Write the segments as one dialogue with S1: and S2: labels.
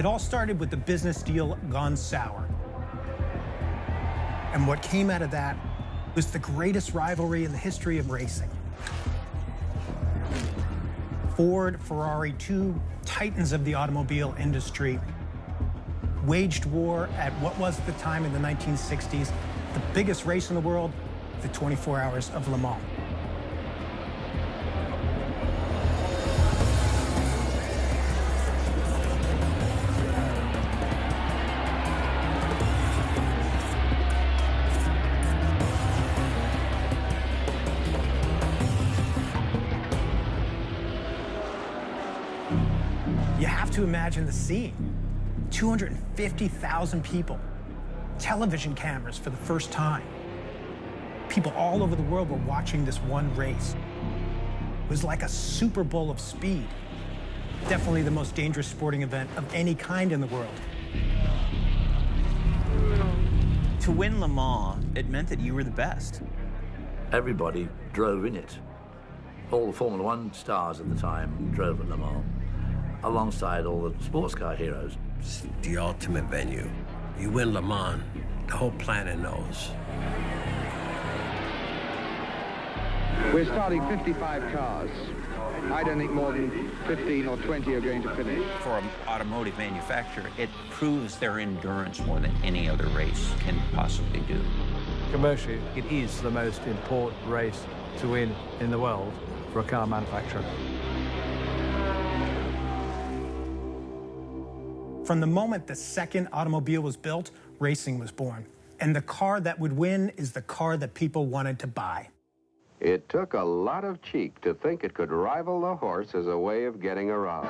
S1: It all started with the business deal gone sour. And what came out of that was the greatest rivalry in the history of racing. Ford, Ferrari, two titans of the automobile industry, waged war at what was at the time in the 1960s, the biggest race in the world, the 24 Hours of Le Mans. You have to imagine the scene. 250,000 people, television cameras for the first time. People all over the world were watching this one race. It was like a Super Bowl of speed. Definitely the most dangerous sporting event of any kind in the world.
S2: To win Le Mans, it meant that you were the best.
S3: Everybody drove in it. All the Formula One stars at the time drove at Le Mans, alongside all the sports car heroes.
S4: It's the ultimate venue. You win Le Mans, the whole planet knows.
S5: We're starting 55 cars. I don't think more than 15 or 20 are going to finish.
S6: For an automotive manufacturer, it proves their endurance more than any other race can possibly do.
S7: Commercially, it is the most important race to win in the world for a car manufacturer.
S1: From the moment the second automobile was built, racing was born. And the car that would win is the car that people wanted to buy.
S8: It took a lot of cheek to think it could rival the horse as a way of getting around.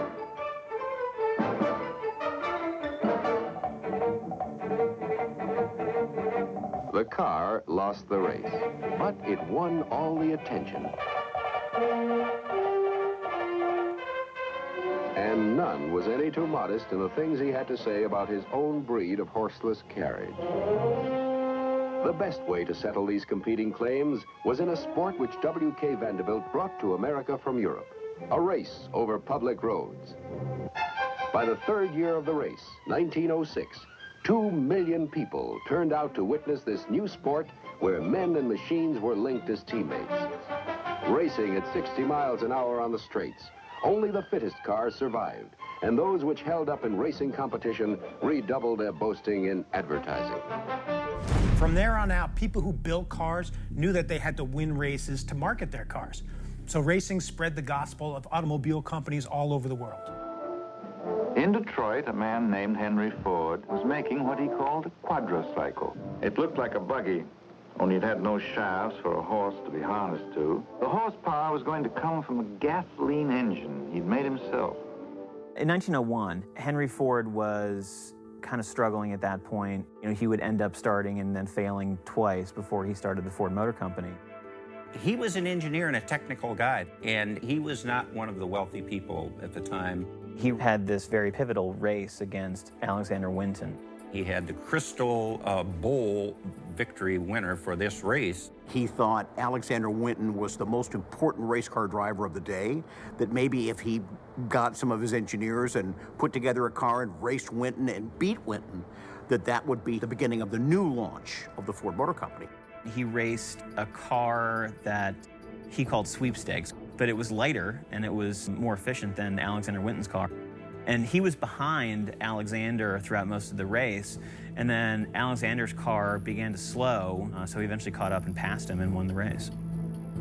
S8: The car lost the race, but it won all the attention. And none was any too modest in the things he had to say about his own breed of horseless carriage. The best way to settle these competing claims was in a sport which W.K. Vanderbilt brought to America from Europe, a race over public roads. By the third year of the race, 1906, 2 million people turned out to witness this new sport where men and machines were linked as teammates. Racing at 60 miles an hour on the straights, only the fittest cars survived, and those which held up in racing competition redoubled their boasting in advertising.
S1: From there on out, people who built cars knew that they had to win races to market their cars. So racing spread the gospel of automobile companies all over the world.
S9: In Detroit, a man named Henry Ford was making what he called a quadricycle. It looked like a buggy, only it had no shafts for a horse to be harnessed to. The horsepower was going to come from a gasoline engine he'd made himself.
S2: In 1901, Henry Ford was kind of struggling at that point. You know, he would end up starting and then failing twice before he started the Ford Motor Company.
S6: He was an engineer and a technical guy, and he was not one of the wealthy people at the time.
S2: He had this very pivotal race against Alexander Winton.
S6: He had the Crystal Bowl victory winner for this race.
S10: He thought Alexander Winton was the most important race car driver of the day, that maybe if he got some of his engineers and put together a car and raced Winton and beat Winton, that would be the beginning of the new launch of the Ford Motor Company.
S2: He raced a car that he called sweepstakes, but it was lighter and it was more efficient than Alexander Winton's car. And he was behind Alexander throughout most of the race, and then Alexander's car began to slow, so he eventually caught up and passed him and won the race.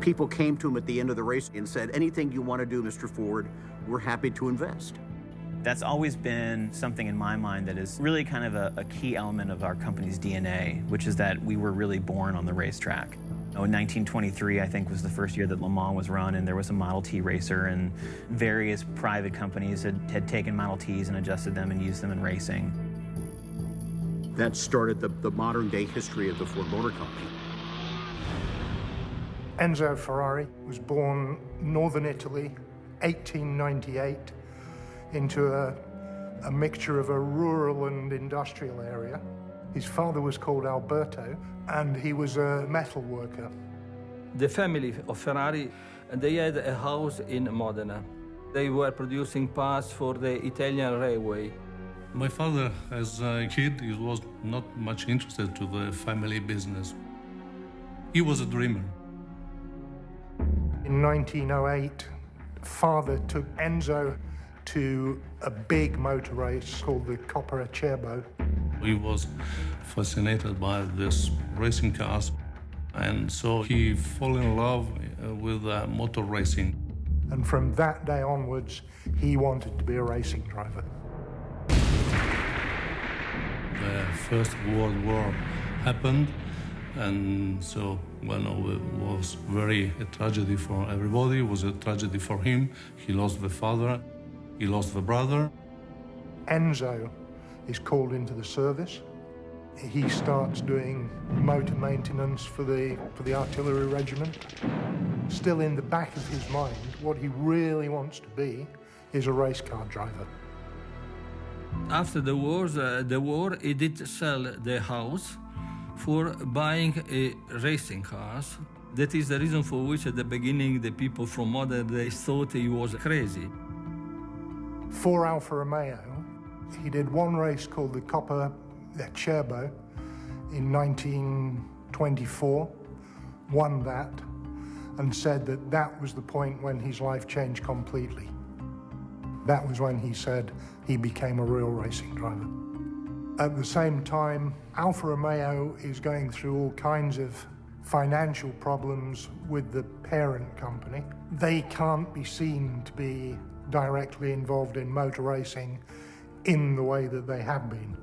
S10: People came to him at the end of the race and said, anything you want to do, Mr. Ford, we're happy to invest.
S2: That's always been something in my mind that is really kind of a key element of our company's DNA, which is that we were really born on the racetrack. In 1923, I think, was the first year that Le Mans was run, and there was a Model T racer, and various private companies had taken Model Ts and adjusted them and used them in racing.
S10: That started the modern-day history of the Ford Motor Company.
S11: Enzo Ferrari was born in northern Italy, 1898, into a mixture of a rural and industrial area. His father was called Alberto, and he was a metal worker.
S7: The family of Ferrari, they had a house in Modena. They were producing parts for the Italian railway.
S12: My father, as a kid, he was not much interested to the family business. He was a dreamer.
S11: In 1908, father took Enzo to a big motor race called the Coppa Acerbo.
S12: He was fascinated by this racing cars, and so he fell in love with motor racing.
S11: And from that day onwards, he wanted to be a racing driver.
S12: The First World War happened, and so, well, it was a tragedy for everybody. It was a tragedy for him. He lost the father, he lost the brother.
S11: Enzo is called into the service. He starts doing motor maintenance for the artillery regiment. Still in the back of his mind, what he really wants to be is a race car driver.
S13: After the war, he did sell the house for buying racing cars. That is the reason for which at the beginning the people from modern days thought he was crazy.
S11: For Alfa Romeo, he did one race called the Coppa Acerbo in 1924, won that, and said that that was the point when his life changed completely. That was when he said he became a real racing driver. At the same time, Alfa Romeo is going through all kinds of financial problems with the parent company. They can't be seen to be directly involved in motor racing in the way that they have been.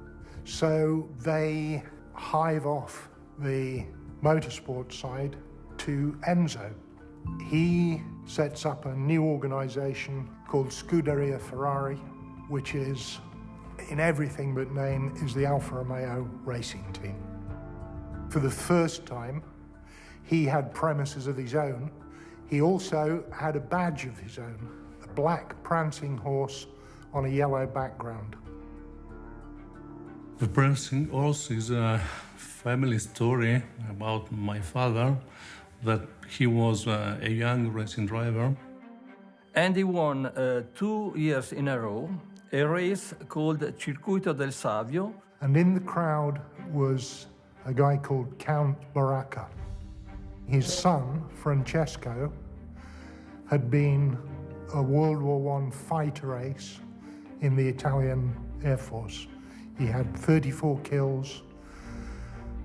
S11: So they hive off the motorsport side to Enzo. He sets up a new organization called Scuderia Ferrari, which is, in everything but name, is the Alfa Romeo racing team. For the first time, he had premises of his own. He also had a badge of his own, a black prancing horse on a yellow background.
S12: The prancing horse is a family story about my father, that he was a young racing driver.
S13: And he won 2 years in a row a race called Circuito del Savio.
S11: And in the crowd was a guy called Count Baracca. His son, Francesco, had been a World War I fighter ace in the Italian Air Force. He had 34 kills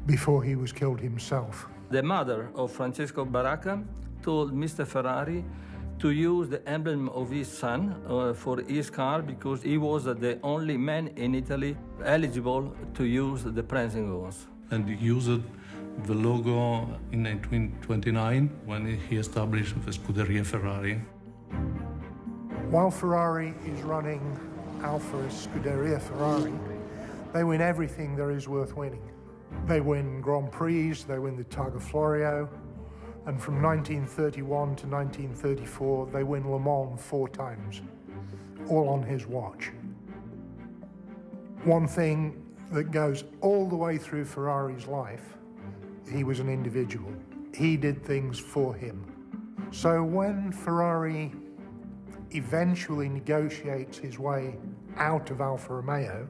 S11: before he was killed himself.
S13: The mother of Francesco Baracca told Mr. Ferrari to use the emblem of his son for his car because he was the only man in Italy eligible to use the prancing horse.
S12: And he used the logo in 1929 when he established the Scuderia Ferrari.
S11: While Ferrari is running Alfa Scuderia Ferrari, they win everything there is worth winning. They win Grand Prix, they win the Targa Florio, and from 1931 to 1934, they win Le Mans 4 times, all on his watch. One thing that goes all the way through Ferrari's life, he was an individual. He did things for him. So when Ferrari eventually negotiates his way out of Alfa Romeo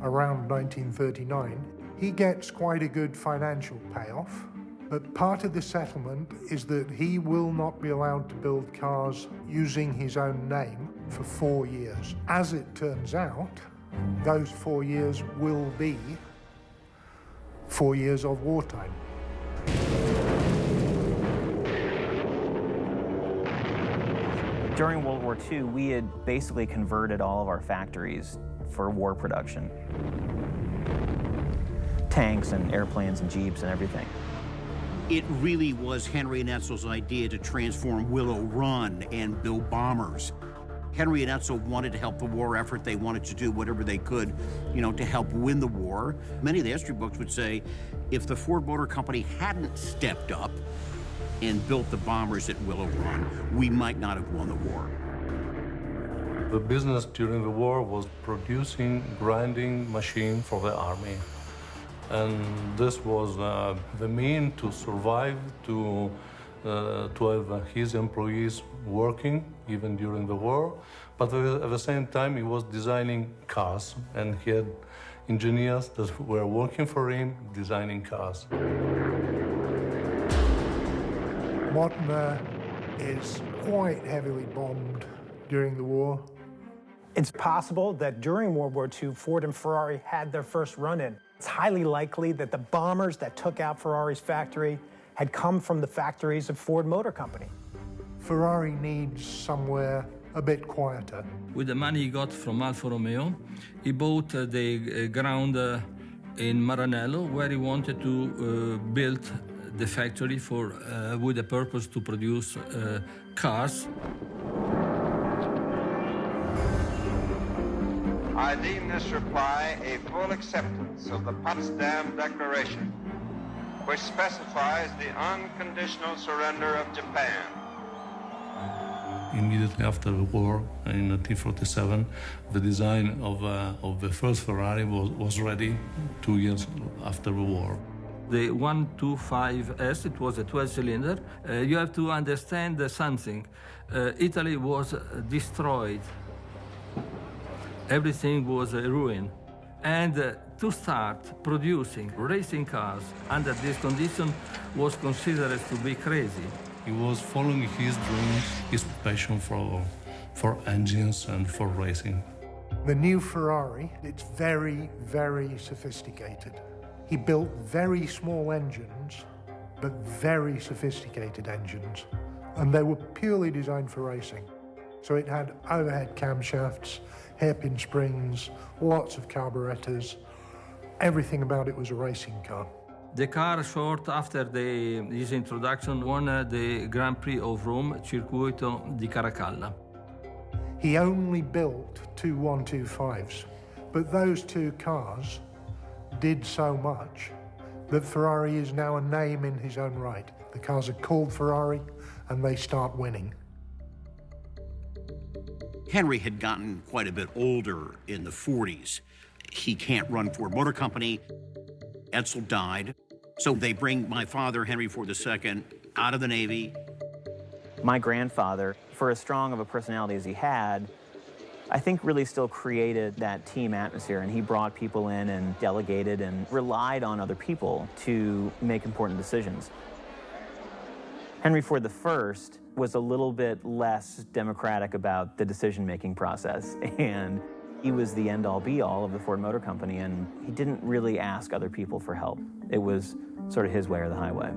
S11: around 1939, he gets quite a good financial payoff. But part of the settlement is that he will not be allowed to build cars using his own name for 4 years. As it turns out, those 4 years will be 4 years of wartime.
S2: During World War II, we had basically converted all of our factories for war production. Tanks and airplanes and jeeps and everything.
S10: It really was Henry and Etzel's idea to transform Willow Run and build bombers. Henry and Etzel wanted to help the war effort. They wanted to do whatever they could, to help win the war. Many of the history books would say if the Ford Motor Company hadn't stepped up and built the bombers at Willow Run, we might not have won the war.
S12: The business during the war was producing grinding machine for the army. And this was the mean to survive, to have his employees working. even during the war. But at the same time, he was designing cars, and he had engineers that were working for him, designing cars.
S11: Modena is quite heavily bombed during the war.
S1: It's possible that during World War II, Ford and Ferrari had their first run-in. It's highly likely that the bombers that took out Ferrari's factory had come from the factories of Ford Motor Company.
S11: Ferrari needs somewhere a bit quieter.
S13: With the money he got from Alfa Romeo, he bought the ground in Maranello, where he wanted to build the factory for, with the purpose to produce cars.
S9: I deem this reply a full acceptance of the Potsdam Declaration, which specifies the unconditional surrender of Japan.
S12: Immediately after the war, in 1947, the design of the first Ferrari was ready 2 years after the war.
S13: The 125S, it was a 12-cylinder. You have to understand something. Italy was destroyed. Everything was a ruin. And to start producing racing cars under this condition was considered to be crazy.
S12: He was following his dreams, his passion for engines and for racing.
S11: The new Ferrari, it's very, very sophisticated. He built very small engines, but very sophisticated engines. And they were purely designed for racing. So it had overhead camshafts, hairpin springs, lots of carburetors. Everything about it was a racing car.
S13: The car, short after his introduction, won the Grand Prix of Rome, Circuito di Caracalla.
S11: He only built two 125s, but those two cars did so much that Ferrari is now a name in his own right. The cars are called Ferrari, and they start winning.
S10: Henry had gotten quite a bit older in the 40s. He can't run Ford Motor Company. Edsel died. So they bring my father, Henry Ford II, out of the Navy.
S2: My grandfather, for as strong of a personality as he had, I think really still created that team atmosphere, and he brought people in and delegated and relied on other people to make important decisions. Henry Ford I was a little bit less democratic about the decision-making process, and he was the end-all be-all of the Ford Motor Company, and he didn't really ask other people for help. It was sort of his way or the highway.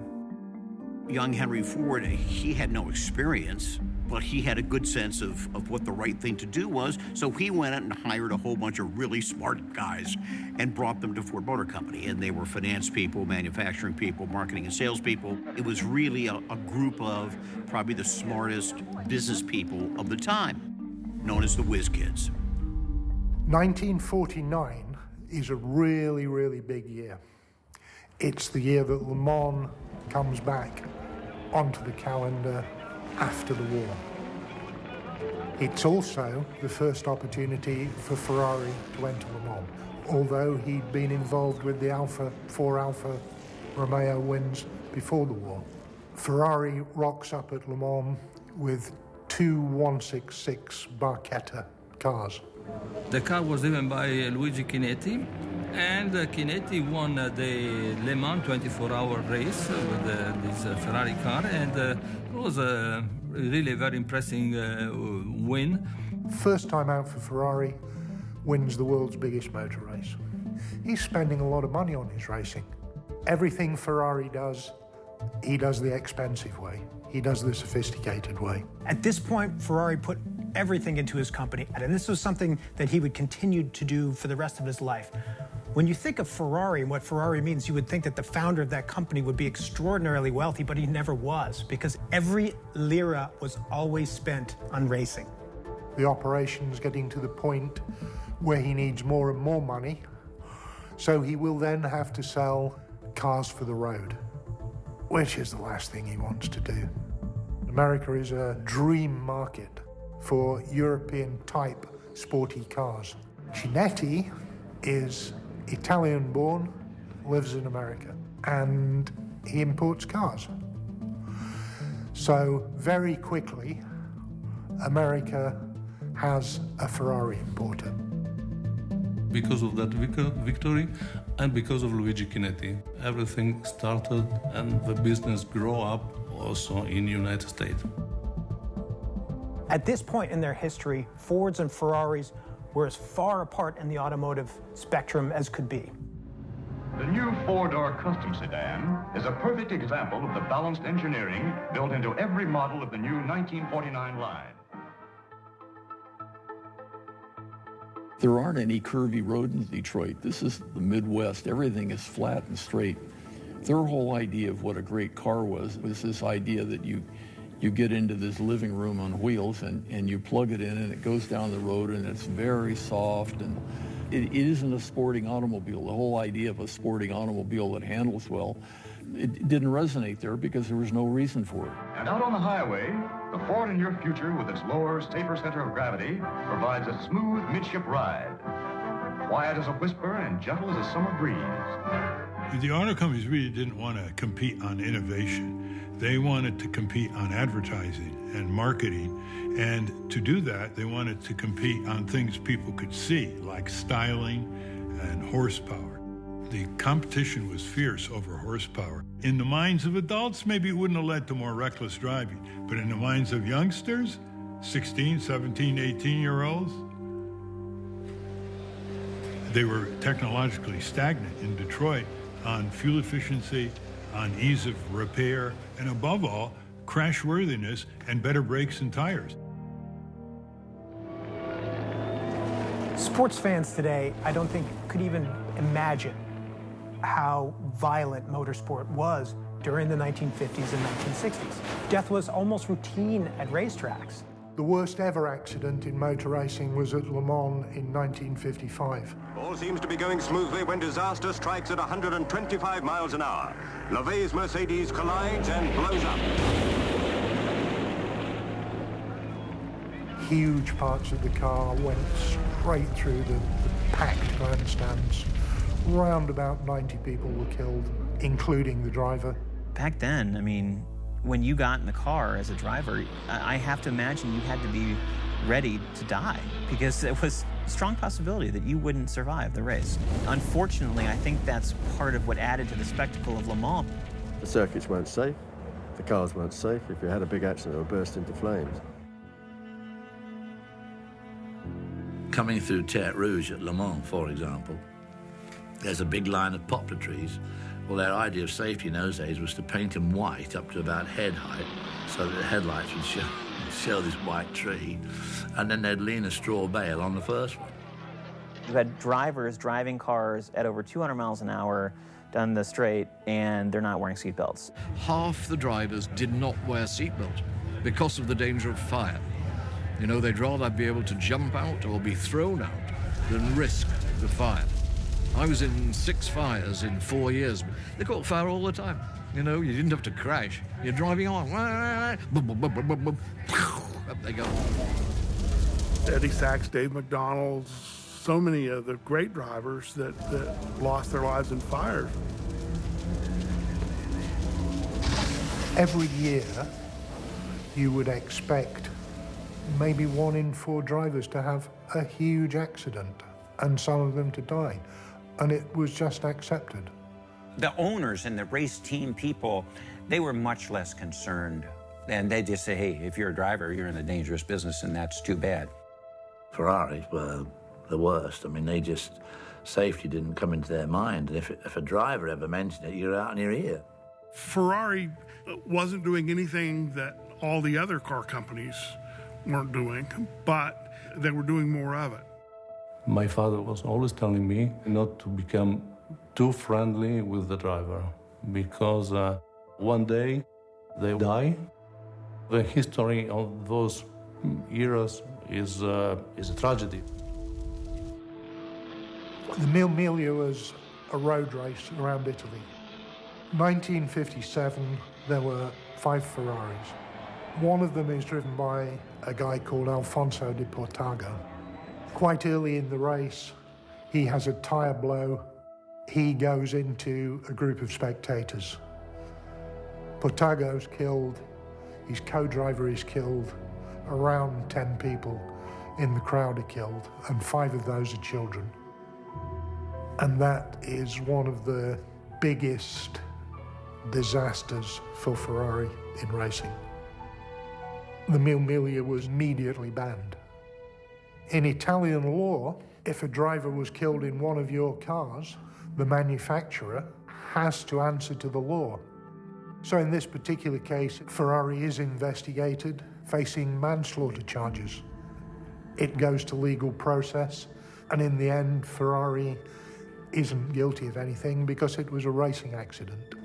S10: Young Henry Ford, he had no experience, but he had a good sense of what the right thing to do was, so he went out and hired a whole bunch of really smart guys and brought them to Ford Motor Company, and they were finance people, manufacturing people, marketing and sales people. It was really a group of probably the smartest business people of the time, known as the whiz kids.
S11: 1949 is a really, really big year. It's the year that Le Mans comes back onto the calendar after the war. It's also the first opportunity for Ferrari to enter Le Mans, although he'd been involved with the 4 Alfa Romeo wins before the war. Ferrari rocks up at Le Mans with 2 166 Barchetta cars.
S13: The car was driven by Luigi Chinetti, and Chinetti won the Le Mans 24-hour race with this Ferrari car, and it was a really very impressive win.
S11: First time out for Ferrari, wins the world's biggest motor race. He's spending a lot of money on his racing. Everything Ferrari does, he does the expensive way. He does the sophisticated way.
S1: At this point, Ferrari put everything into his company, and this was something that he would continue to do for the rest of his life. When you think of Ferrari and what Ferrari means, you would think that the founder of that company would be extraordinarily wealthy, but he never was, because every lira was always spent on racing.
S11: The operation's getting to the point where he needs more and more money, so he will then have to sell cars for the road, which is the last thing he wants to do. America is a dream market for European-type sporty cars. Chinetti is Italian-born, lives in America, and he imports cars. So very quickly, America has a Ferrari importer.
S12: Because of that victory and because of Luigi Chinetti, everything started and the business grew up also in the United States.
S1: At this point in their history, Fords and Ferraris were as far apart in the automotive spectrum as could be.
S14: The new four-door custom sedan is a perfect example of the balanced engineering built into every model of the new 1949 line.
S15: There aren't any curvy roads in Detroit. This is the Midwest. Everything is flat and straight. Their whole idea of what a great car was this idea that you get into this living room on wheels and you plug it in and it goes down the road and it's very soft, and it isn't a sporting automobile. The whole idea of a sporting automobile that handles well, it didn't resonate there because there was no reason for it.
S14: And out on the highway, the Ford in your future with its lower, safer center of gravity provides a smooth midship ride. Quiet as a whisper and gentle as a summer breeze.
S16: The auto companies really didn't want to compete on innovation. They wanted to compete on advertising and marketing. And to do that, they wanted to compete on things people could see, like styling and horsepower. The competition was fierce over horsepower. In the minds of adults, maybe it wouldn't have led to more reckless driving. But in the minds of youngsters, 16, 17, 18-year-olds, they were technologically stagnant in Detroit on fuel efficiency, on ease of repair, and above all, crashworthiness and better brakes and tires.
S1: Sports fans today, I don't think, could even imagine how violent motorsport was during the 1950s and 1960s. Death was almost routine at racetracks.
S11: The worst ever accident in motor racing was at Le Mans in 1955.
S17: All seems to be going smoothly when disaster strikes at 125 miles an hour. LeVay's Mercedes collides and blows up.
S11: Huge parts of the car went straight through the packed grandstands. Around about 90 people were killed, including the driver.
S2: Back then, I mean, when you got in the car as a driver, I have to imagine you had to be ready to die because it was a strong possibility that you wouldn't survive the race. Unfortunately, I think that's part of what added to the spectacle of Le Mans.
S18: The circuits weren't safe, the cars weren't safe. If you had a big accident, it would burst into flames.
S3: Coming through Terre Rouge at Le Mans, for example, there's a big line of poplar trees. Well, their idea of safety in those days was to paint them white up to about head height so that the headlights would show this white tree, and then they'd lean a straw bale on the first one.
S2: You had drivers driving cars at over 200 miles an hour down the straight, and they're not wearing seatbelts.
S19: Half the drivers did not wear seatbelts because of the danger of fire. You know, they'd rather be able to jump out or be thrown out than risk the fire. I was in 6 fires in 4 years. They caught fire all the time. You know, you didn't have to crash. You're driving on. Up they go.
S20: Eddie Sachs, Dave McDonald, so many of the great drivers that lost their lives in fires.
S11: Every year, you would expect maybe 1 in 4 drivers to have a huge accident and some of them to die. And it was just accepted.
S6: The owners and the race team people, they were much less concerned. And they just say, hey, if you're a driver, you're in a dangerous business, and that's too bad.
S3: Ferraris were the worst. I mean, safety didn't come into their mind. And if a driver ever mentioned it, you're out in your ear.
S20: Ferrari wasn't doing anything that all the other car companies weren't doing, but they were doing more of it.
S12: My father was always telling me not to become too friendly with the driver because one day they die. The history of those eras is a tragedy.
S11: The Mille Miglia was a road race around Italy. 1957, there were 5 Ferraris. One of them is driven by a guy called Alfonso di Portago. Quite early in the race, he has a tyre blow. He goes into a group of spectators. Portago's killed, his co-driver is killed, around 10 people in the crowd are killed, and 5 of those are children. And that is one of the biggest disasters for Ferrari in racing. The Mille Miglia was immediately banned. In Italian law, if a driver was killed in one of your cars, the manufacturer has to answer to the law. So in this particular case, Ferrari is investigated, facing manslaughter charges. It goes to legal process, and in the end, Ferrari isn't guilty of anything because it was a racing accident.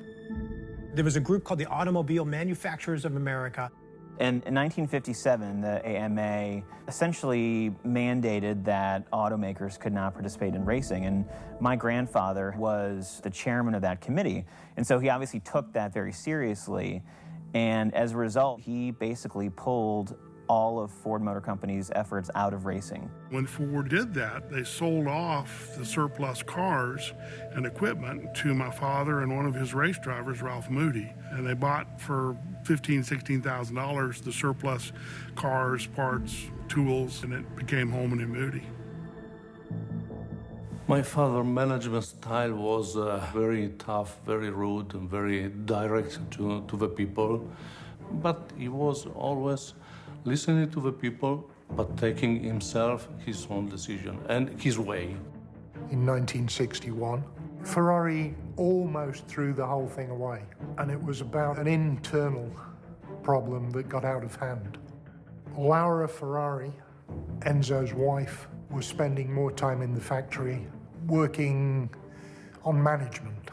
S1: There was a group called the Automobile Manufacturers of America.
S2: And in 1957, the AMA essentially mandated that automakers could not participate in racing. And my grandfather was the chairman of that committee. And so he obviously took that very seriously. And as a result, he basically pulled all of Ford Motor Company's efforts out of racing.
S20: When Ford did that, they sold off the surplus cars and equipment to my father and one of his race drivers, Ralph Moody. And they bought for $15,000, $16,000 the surplus cars, parts, tools, and it became Holman and Moody.
S12: My father's management style was very tough, very rude, and very direct to the people. But he was always listening to the people, but taking himself his own decision and his way.
S11: In 1961, Ferrari almost threw the whole thing away, and it was about an internal problem that got out of hand. Laura Ferrari, Enzo's wife, was spending more time in the factory working on management.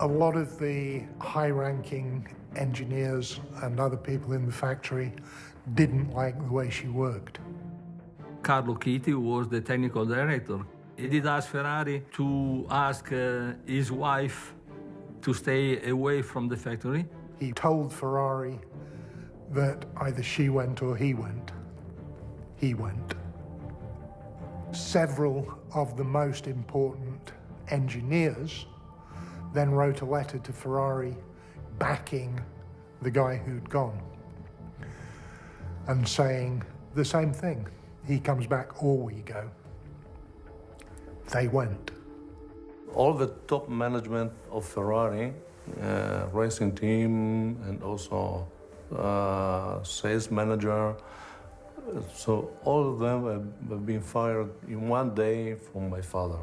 S11: A lot of the high-ranking engineers and other people in the factory didn't like the way she worked.
S13: Carlo Chiti was the technical director. He did ask Ferrari to ask his wife to stay away from the factory.
S11: He told Ferrari that either she went or he went. He went. Several of the most important engineers then wrote a letter to Ferrari backing the guy who'd gone and saying the same thing. He comes back or we go. They went.
S12: All the top management of Ferrari, racing team, and also sales manager, so all of them have been fired in one day from my father.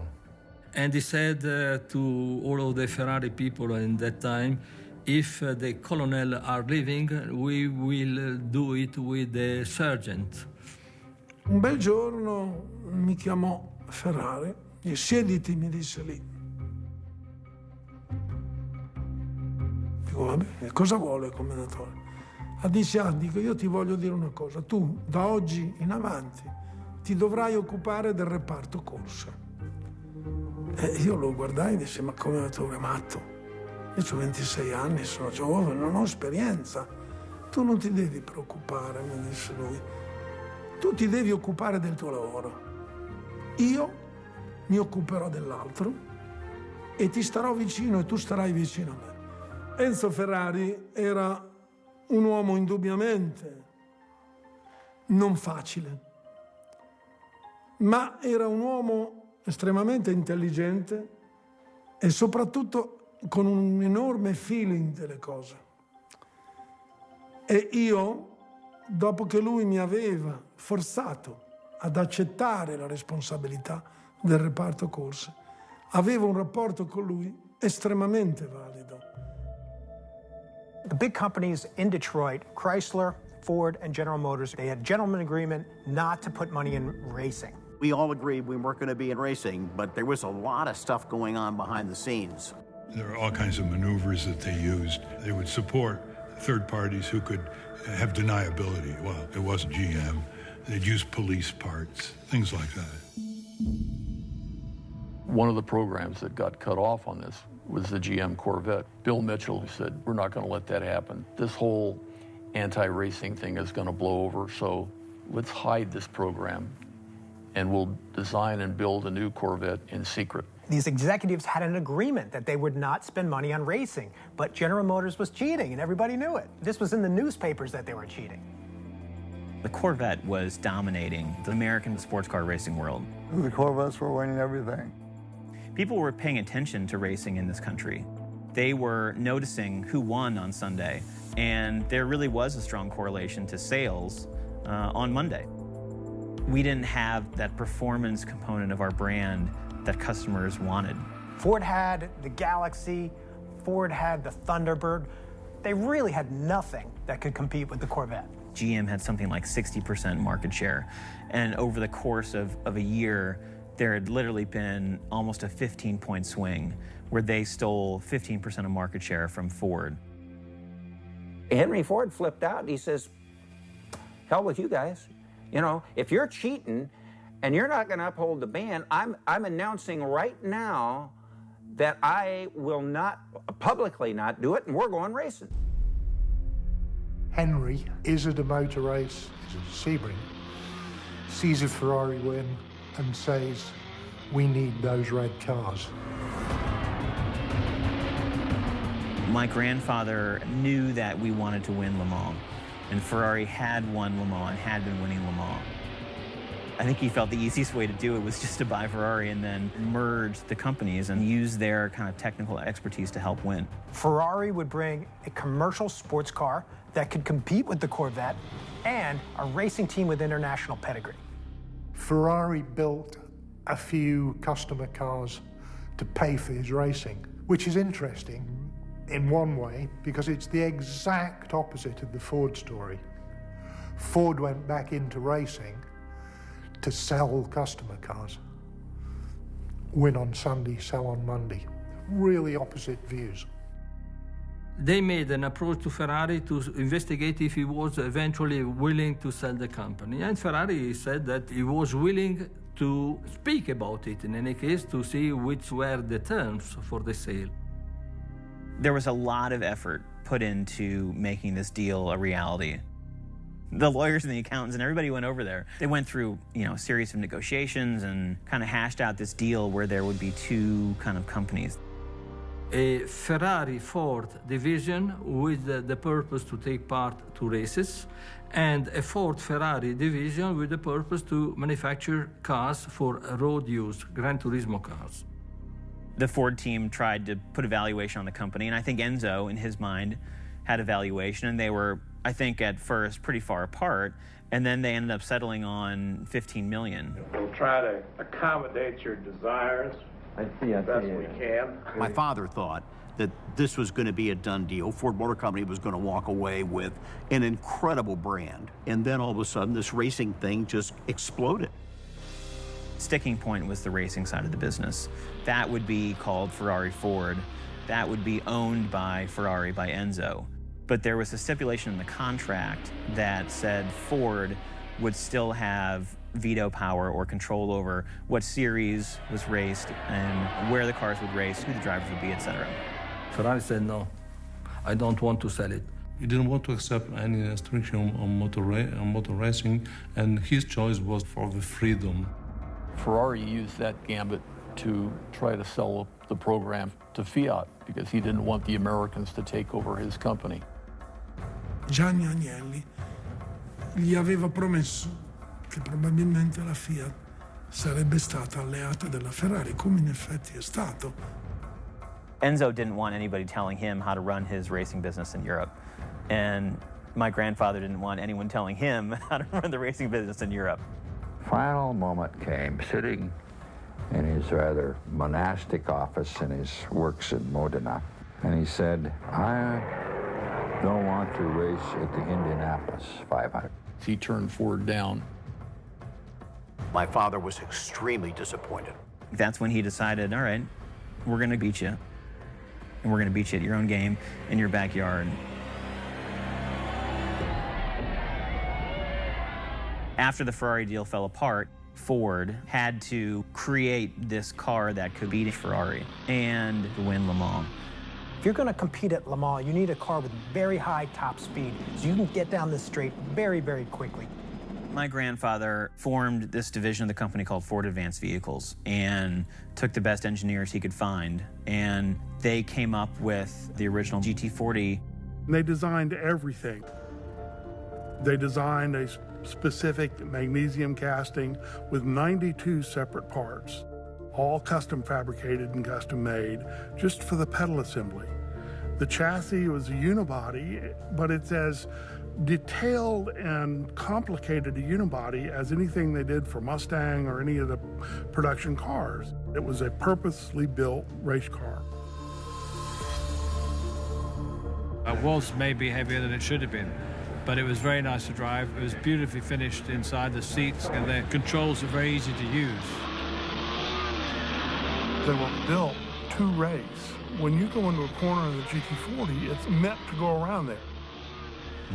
S13: And he said to all of the Ferrari people in that time, if the colonel are leaving, we will do it with the sergeant.
S21: Un bel giorno mi chiamò Ferrari e siediti, mi disse lì. Dico, vabbè, cosa vuole il commendatore? Dice, dico, io ti voglio dire una cosa. Tu, da oggi in avanti, ti dovrai occupare del reparto corsa. E io lo guardai e disse, ma commendatore matto? Io ho 26 anni, sono giovane, non ho esperienza. Tu non ti devi preoccupare, mi disse lui. Tu ti devi occupare del tuo lavoro. Io mi occuperò dell'altro e ti starò vicino e tu starai vicino a me. Enzo Ferrari era un uomo indubbiamente non facile, ma era un uomo estremamente intelligente e soprattutto con un enorme feeling delle cose. E io, dopo che lui mi aveva forzato ad accettare la responsabilità del reparto corse, avevo un rapporto con lui estremamente valido.
S1: The big companies in Detroit, Chrysler, Ford, and General Motors, they had a gentleman agreement not to put money in racing.
S10: We all agreed we weren't going to be in racing, but there was a lot of stuff going on behind the scenes.
S16: There are all kinds of maneuvers that they used. They would support third parties who could have deniability. Well, it wasn't GM. They'd use police parts, things like that.
S15: One of the programs that got cut off on this was the GM Corvette. Bill Mitchell said, we're not going to let that happen. This whole anti-racing thing is going to blow over, so let's hide this program and we'll design and build a new Corvette in secret.
S1: These executives had an agreement that they would not spend money on racing, but General Motors was cheating and everybody knew it. This was in the newspapers that they were cheating.
S2: The Corvette was dominating the American sports car racing world.
S4: The Corvettes were winning everything.
S2: People were paying attention to racing in this country. They were noticing who won on Sunday, and there really was a strong correlation to sales on Monday. We didn't have that performance component of our brand that customers wanted.
S1: Ford had the Galaxy, Ford had the Thunderbird. They really had nothing that could compete with the Corvette.
S2: GM had something like 60% market share, and over the course of a year, there had literally been almost a 15-point swing where they stole 15% of market share from Ford.
S6: Henry Ford flipped out and he says, hell with you guys. You know, if you're cheating and you're not going to uphold the ban, I'm announcing right now that I will not, publicly not do it, and we're going racing.
S11: Henry is at a motor race, is at Sebring, sees a Ferrari win and says, we need those red cars.
S2: My grandfather knew that we wanted to win Le Mans, and Ferrari had won Le Mans and had been winning Le Mans. I think he felt the easiest way to do it was just to buy Ferrari and then merge the companies and use their kind of technical expertise to help win.
S1: Ferrari would bring a commercial sports car that could compete with the Corvette and a racing team with international pedigree.
S11: Ferrari built a few customer cars to pay for his racing, which is interesting in one way because it's the exact opposite of the Ford story. Ford went back into racing to sell customer cars. Win on Sunday, sell on Monday. Really opposite views.
S13: They made an approach to Ferrari to investigate if he was eventually willing to sell the company. And Ferrari said that he was willing to speak about it, in any case, to see which were the terms for the sale.
S2: There was a lot of effort put into making this deal a reality. The lawyers and the accountants and everybody went over there. They went through, a series of negotiations and kind of hashed out this deal where there would be two kind of companies.
S13: A Ferrari-Ford division with the purpose to take part to races, and a Ford-Ferrari division with the purpose to manufacture cars for road use, Gran Turismo cars.
S2: The Ford team tried to put a valuation on the company, and I think Enzo, in his mind, had a valuation, and they were, I think, at first pretty far apart, and then they ended up settling on $15 million.
S22: We'll try to accommodate your desires as best we can.
S10: My father thought that this was going to be a done deal. Ford Motor Company was going to walk away with an incredible brand, and then all of a sudden this racing thing just exploded.
S2: Sticking point was the racing side of the business. That would be called Ferrari Ford. That would be owned by Ferrari, by Enzo. But there was a stipulation in the contract that said Ford would still have veto power or control over what series was raced and where the cars would race, who the drivers would be, etc.
S13: Ferrari said, no, I don't want to sell it.
S12: He didn't want to accept any restriction on motor racing, and his choice was for the freedom.
S15: Ferrari used that gambit to try to sell the program to Fiat because he didn't want the Americans to take over his company.
S21: Gianni Agnelli gli aveva promesso che probabilmente la Fiat sarebbe stata alleata della Ferrari, come in effetti è stato.
S2: Enzo didn't want anybody telling him how to run his racing business in Europe. And my grandfather didn't want anyone telling him how to run the racing business in Europe.
S9: Final moment came, sitting in his rather monastic office in his works in Modena, and he said, I don't want to race at the Indianapolis 500.
S15: He turned Ford down.
S10: My father was extremely disappointed.
S2: That's when he decided, all right, we're going to beat you. And we're going to beat you at your own game in your backyard. After the Ferrari deal fell apart, Ford had to create this car that could beat Ferrari and win Le Mans.
S1: If you're going to compete at Le Mans, you need a car with very high top speed, so you can get down this straight very, very quickly.
S2: My grandfather formed this division of the company called Ford Advanced Vehicles and took the best engineers he could find, and they came up with the original GT40.
S20: They designed everything. They designed a specific magnesium casting with 92 separate parts, all custom fabricated and custom made just for the pedal assembly. The chassis was a unibody, but it's as detailed and complicated a unibody as anything they did for Mustang or any of the production cars. It was a purposely built race car.
S7: It was maybe heavier than it should have been, but it was very nice to drive. It was beautifully finished inside the seats, and the controls are very easy to use.
S20: They were built to race. When you go into a corner of the GT40, it's meant to go around there.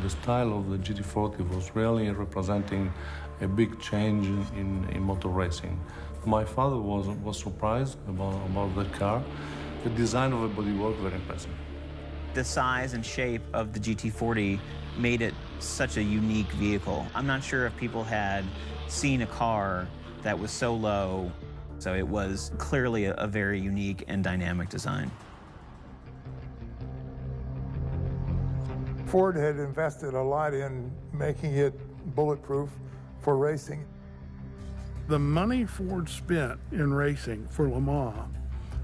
S12: The style of the GT40 was really representing a big change in motor racing. My father was surprised about the car. The design of the bodywork very impressive.
S2: The size and shape of the GT40 made it such a unique vehicle. I'm not sure if people had seen a car that was so low, so it was clearly a very unique and dynamic design.
S4: Ford had invested a lot in making it bulletproof for racing.
S20: The money Ford spent in racing for Le Mans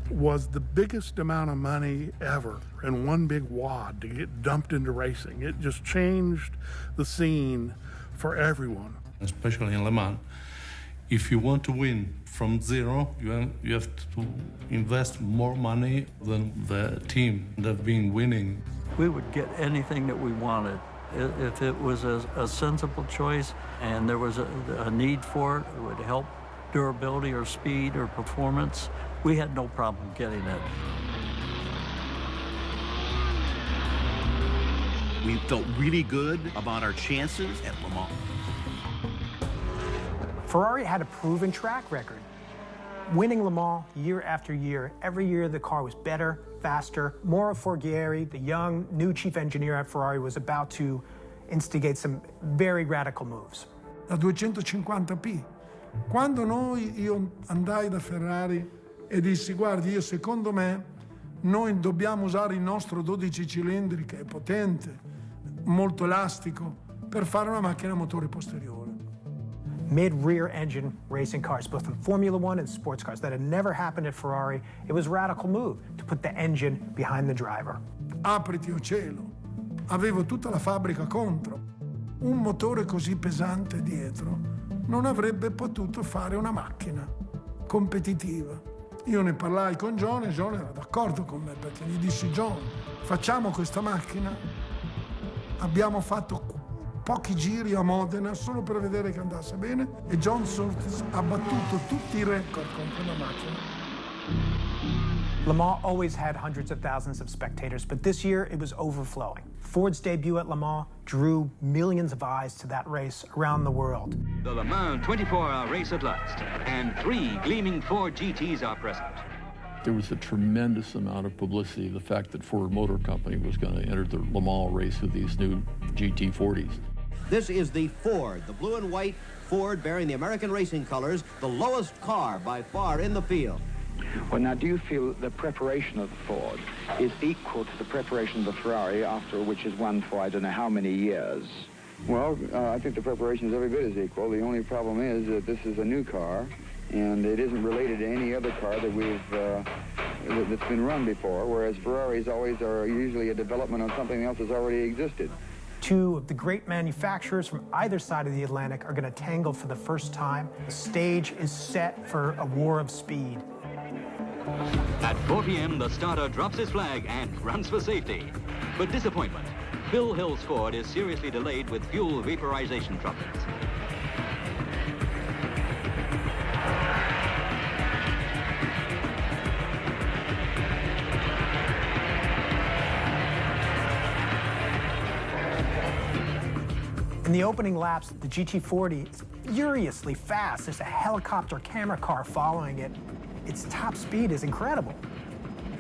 S20: was the biggest amount of money ever in one big wad to get dumped into racing. It just changed the scene for everyone.
S12: Especially in Le Mans. If you want to win from zero, you have to invest more money than the team that have been winning.
S5: We would get anything that we wanted. If it was a sensible choice and there was a need for it, it would help durability or speed or performance, we had no problem getting it.
S8: We felt really good about our chances at Le Mans.
S1: Ferrari had a proven track record. Winning Le Mans year after year, every year the car was better, faster. Mauro Forghieri, the young, new chief engineer at Ferrari, was about to instigate some very radical moves.
S21: La 250p. Quando io andai da Ferrari e dissi, guardi, secondo me, noi dobbiamo usare il nostro 12 cilindri, che è potente, molto elastico, per fare una macchina a motore posteriore.
S1: Mid-rear engine racing cars, both in Formula One and sports cars. That had never happened at Ferrari. It was a radical move to put the engine behind the driver.
S21: Apriti o cielo. Avevo tutta la fabbrica contro. Un motore così pesante dietro non avrebbe potuto fare una macchina competitiva. Io ne parlai con John e John era d'accordo con me, perché gli dissi, John, facciamo questa macchina. Abbiamo fatto pochi giri a Modena solo per vedere che andasse bene e John Surtees ha battuto tutti i record con quella macchina.
S1: Le Mans always had hundreds of thousands of spectators, but this year it was overflowing. Ford's debut at Le Mans drew millions of eyes to that race around the world.
S23: The Le Mans 24-hour race at last, and 3 gleaming Ford GTs are present.
S15: There was a tremendous amount of publicity, the fact that Ford Motor Company was going to enter the Le Mans race with these new GT40s.
S24: This is the Ford, the blue and white Ford bearing the American racing colors, the lowest car by far in the field.
S25: Well, now, do you feel the preparation of the Ford is equal to the preparation of the Ferrari, after which has won for I don't know how many years?
S26: Well, I think the preparation is every bit as equal. The only problem is that this is a new car, and it isn't related to any other car that that's been run before, whereas Ferraris always are usually a development of something else that's already existed.
S1: Two of the great manufacturers from either side of the Atlantic are going to tangle for the first time. The stage is set for a war of speed.
S23: At 4 p.m., the starter drops his flag and runs for safety. But disappointment. Phil Hill's Ford is seriously delayed with fuel vaporization troubles.
S1: In the opening laps, the GT40 is furiously fast. There's a helicopter camera car following it. Its top speed is incredible.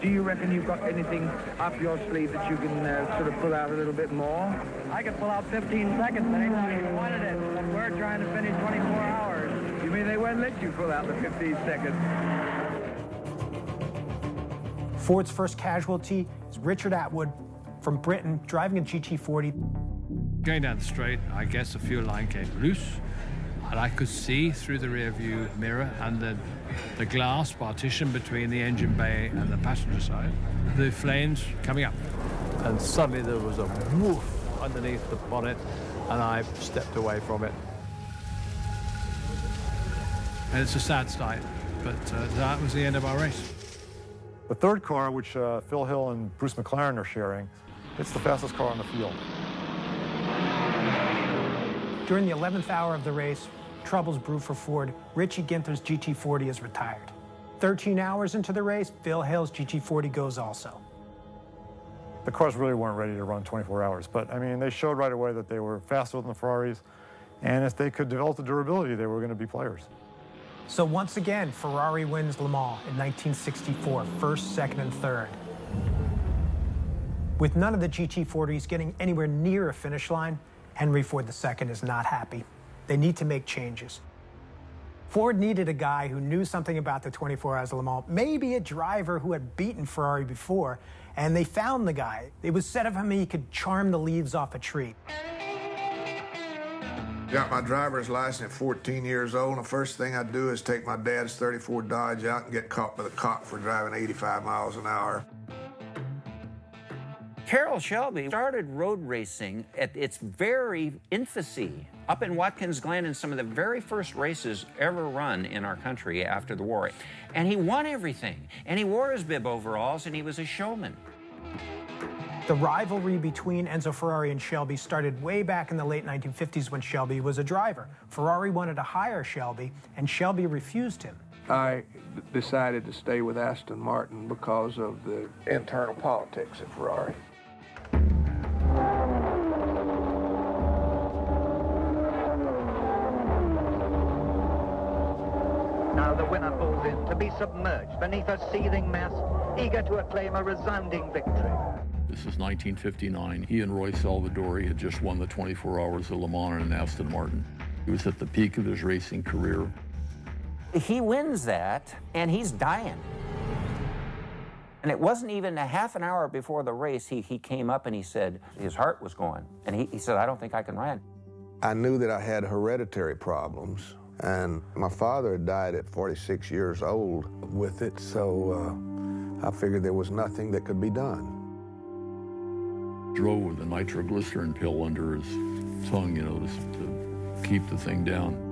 S27: Do you reckon you've got anything up your sleeve that you can sort of pull out a little bit more?
S28: I could pull out 15 seconds anytime you wanted it, but we're trying to finish 24 hours.
S27: You mean they won't let you pull out the 15 seconds?
S1: Ford's first casualty is Richard Atwood from Britain driving a GT40.
S7: Going down the straight, I guess the fuel line came loose, and I could see through the rear view mirror and the glass partition between the engine bay and the passenger side, the flames coming up. And suddenly there was a woof underneath the bonnet, and I stepped away from it. And it's a sad sight, but that was the end of our race.
S3: The third car, which Phil Hill and Bruce McLaren are sharing, it's the fastest car on the field.
S1: During the 11th hour of the race, troubles brew for Ford. Richie Ginther's GT40 is retired. 13 hours into the race, Phil Hill's GT40 goes also.
S3: The cars really weren't ready to run 24 hours, but I mean, they showed right away that they were faster than the Ferraris, and if they could develop the durability, they were going to be players.
S1: So once again, Ferrari wins Le Mans in 1964, first, second, and third. With none of the GT40s getting anywhere near a finish line, Henry Ford II is not happy. They need to make changes. Ford needed a guy who knew something about the 24 Hours of Le Mans, maybe a driver who had beaten Ferrari before, and they found the guy. It was said of him he could charm the leaves off a tree.
S4: Got my driver's license at 14 years old, and the first thing I do is take my dad's 34 Dodge out and get caught by the cop for driving 85 miles an hour.
S6: Carroll Shelby started road racing at its very infancy up in Watkins Glen in some of the very first races ever run in our country after the war. And he won everything. And he wore his bib overalls, and he was a showman.
S1: The rivalry between Enzo Ferrari and Shelby started way back in the late 1950s when Shelby was a driver. Ferrari wanted to hire Shelby, and Shelby refused him.
S26: I decided to stay with Aston Martin because of the internal politics at Ferrari.
S28: Now the winner pulls in to be submerged beneath a seething mass, eager to acclaim a resounding victory.
S15: This is 1959. He and Roy Salvadori had just won the 24 Hours of Le Mans in an Aston Martin. He was at the peak of his racing career.
S6: He wins that, and he's dying. And it wasn't even a half an hour before the race, he came up and he said his heart was going. And he said, I don't think I can run.
S9: I knew that I had hereditary problems, and my father had died at 46 years old with it, so I figured there was nothing that could be done.
S15: Drove with a nitroglycerin pill under his tongue, you know, to keep the thing down.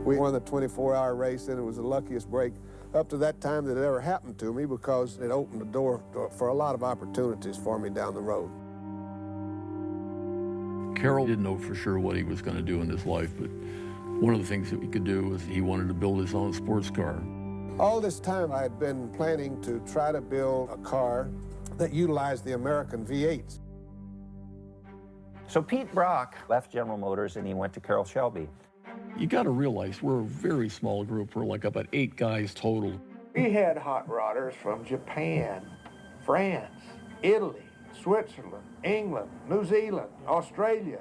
S11: We won the 24-hour race, and it was the luckiest break up to that time that it ever happened to me because it opened the door for a lot of opportunities for me down the road.
S15: Carroll didn't know for sure what he was going to do in his life, but one of the things that he could do was he wanted to build his own sports car.
S11: All this time I had been planning to try to build a car that utilized the American V8s.
S6: So Pete Brock left General Motors and he went to Carroll Shelby.
S15: You got to realize we're a very small group. We're like about 8 guys total.
S26: We had hot rodders from Japan, France, Italy, Switzerland, England, New Zealand, Australia,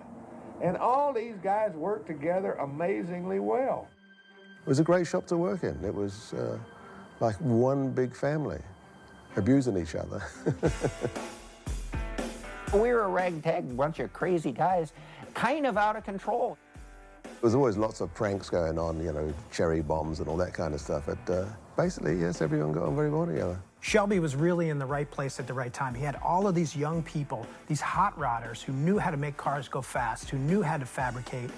S26: and all these guys worked together amazingly well.
S11: It was a great shop to work in. It was like one big family, abusing each other.
S6: We were a ragtag bunch of crazy guys, kind of out of control.
S11: There was always lots of pranks going on, you know, cherry bombs and all that kind of stuff. But basically, yes, everyone got on very well together.
S1: Shelby was really in the right place at the right time. He had all of these young people, these hot rodders who knew how to make cars go fast, who knew how to fabricate.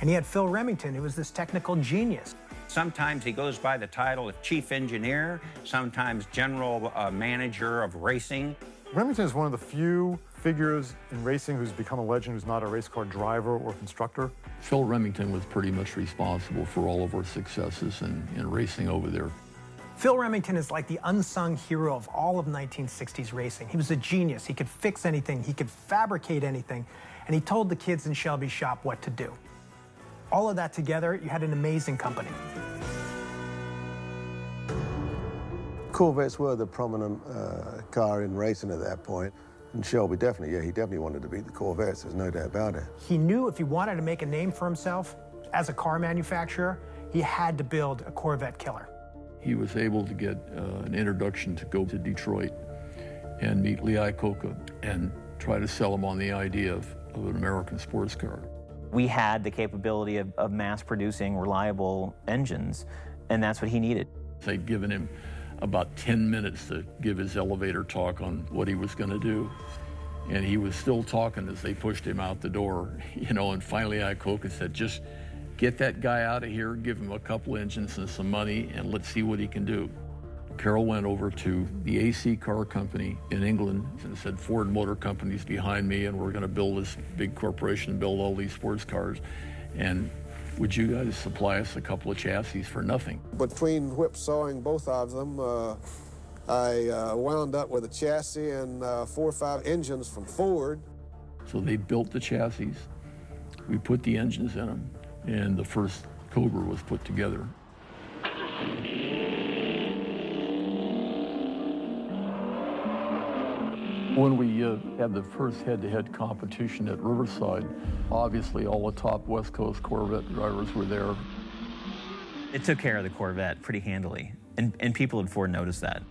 S1: And he had Phil Remington, who was this technical genius.
S6: Sometimes he goes by the title of chief engineer, sometimes general manager of racing.
S3: Remington is one of the few figures in racing who's become a legend who's not a race car driver or constructor.
S15: Phil Remington was pretty much responsible for all of our successes in racing over there.
S1: Phil Remington is like the unsung hero of all of 1960s racing. He was a genius. He could fix anything. He could fabricate anything. And he told the kids in Shelby's shop what to do. All of that together, you had an amazing company.
S11: Corvettes were the prominent car in racing at that point. And Shelby definitely, yeah, he definitely wanted to beat the Corvettes, there's no doubt about it.
S1: He knew if he wanted to make a name for himself as a car manufacturer, he had to build a Corvette killer.
S15: He was able to get an introduction to go to Detroit and meet Lee Iacocca and try to sell him on the idea of of an American sports car.
S2: We had the capability of mass producing reliable engines, and that's what he needed.
S15: They'd given him about 10 minutes to give his elevator talk on what he was going to do. And he was still talking as they pushed him out the door, you know, and finally I spoke and said, just get that guy out of here, give him a couple engines and some money, and let's see what he can do. Carroll went over to the AC car company in England and said, Ford Motor Company's behind me, and we're going to build this big corporation, build all these sports cars. And would you guys supply us a couple of chassis for nothing?
S11: Between whipsawing both of them, I wound up with a chassis and 4 or 5 engines from Ford.
S15: So they built the chassis, we put the engines in them, and the first Cobra was put together. When we had the first head-to-head competition at Riverside, obviously all the top West Coast Corvette drivers were there.
S2: It took care of the Corvette pretty handily, and people at Ford noticed that.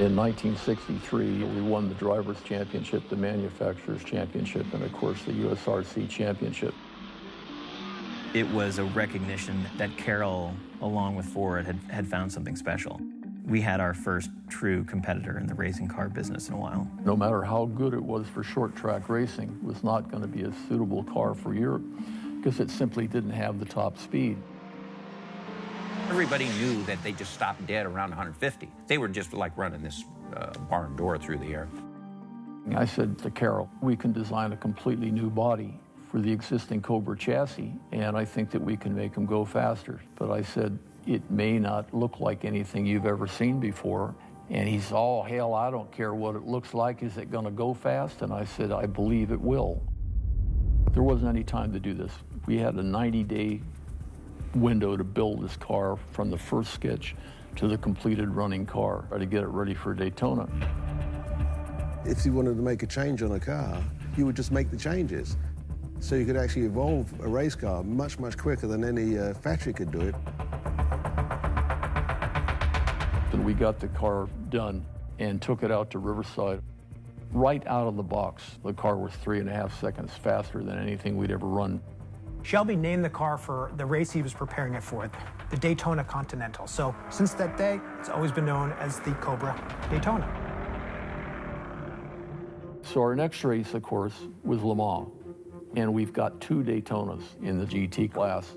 S15: In 1963, we won the Drivers' Championship, the Manufacturers' Championship, and of course the USRC Championship.
S2: It was a recognition that Carroll, along with Ford, had found something special. We had our first true competitor in the racing car business in a while.
S15: No matter how good it was for short track racing, it was not going to be a suitable car for Europe because it simply didn't have the top speed.
S6: Everybody knew that they just stopped dead around 150. They were just like running this barn door through the air.
S15: I said to Carroll, we can design a completely new body for the existing Cobra chassis, and I think that we can make them go faster. But I said, it may not look like anything you've ever seen before. And he said, oh, hell, I don't care what it looks like. Is it going to go fast? And I said, I believe it will. There wasn't any time to do this. We had a 90-day window to build this car from the first sketch to the completed running car to get it ready for Daytona.
S11: If you wanted to make a change on a car, you would just make the changes. So you could actually evolve a race car much, much quicker than any factory could do it.
S15: And we got the car done and took it out to Riverside. Right out of the box, the car was 3.5 seconds faster than anything we'd ever run.
S1: Shelby named the car for the race he was preparing it for, the Daytona Continental. So since that day, it's always been known as the Cobra Daytona.
S15: So our next race, of course, was Le Mans. And we've got 2 Daytonas in the GT class.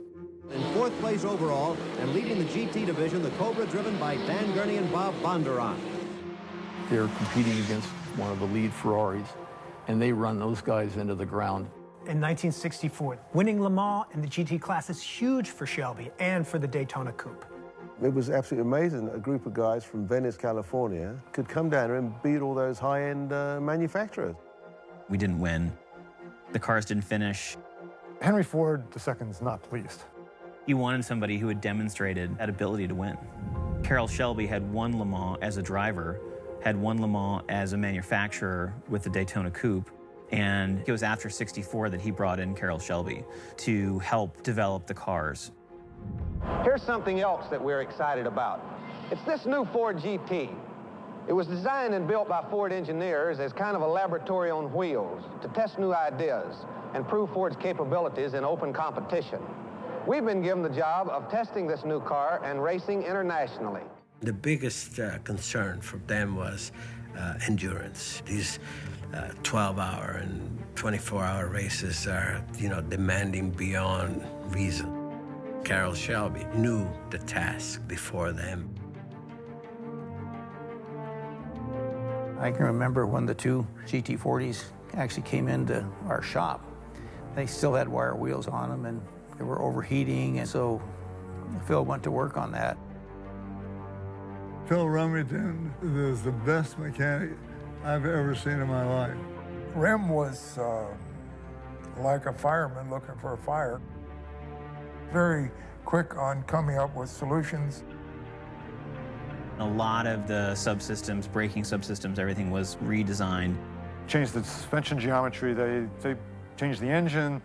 S24: In 4th place overall and leading the GT division, the Cobra driven by Dan Gurney and Bob Bondurant.
S15: They're competing against one of the lead Ferraris, and they run those guys into the ground.
S1: In 1964, winning Le Mans in the GT class is huge for Shelby and for the Daytona Coupe.
S11: It was absolutely amazing that a group of guys from Venice, California could come down here and beat all those high-end manufacturers.
S2: We didn't win. The cars didn't finish.
S3: Henry Ford II's not pleased.
S2: He wanted somebody who had demonstrated that ability to win. Carroll Shelby had won Le Mans as a driver, had won Le Mans as a manufacturer with the Daytona Coupe, and it was after '64 that he brought in Carroll Shelby to help develop the cars.
S24: Here's something else that we're excited about. It's this new Ford GT. It was designed and built by Ford engineers as kind of a laboratory on wheels to test new ideas and prove Ford's capabilities in open competition. We've been given the job of testing this new car and racing internationally.
S10: The biggest concern for them was endurance. These 12-hour and 24-hour races are, demanding beyond reason. Carroll Shelby knew the task before them.
S13: I can remember when the 2 GT40s actually came into our shop. They still had wire wheels on them, and they were overheating, and so Phil went to work on that.
S3: Phil Remington is the best mechanic I've ever seen in my life.
S21: Rem was like a fireman looking for a fire. Very quick on coming up with solutions.
S2: A lot of the subsystems, braking subsystems, everything was redesigned.
S3: Changed the suspension geometry, they changed the engine.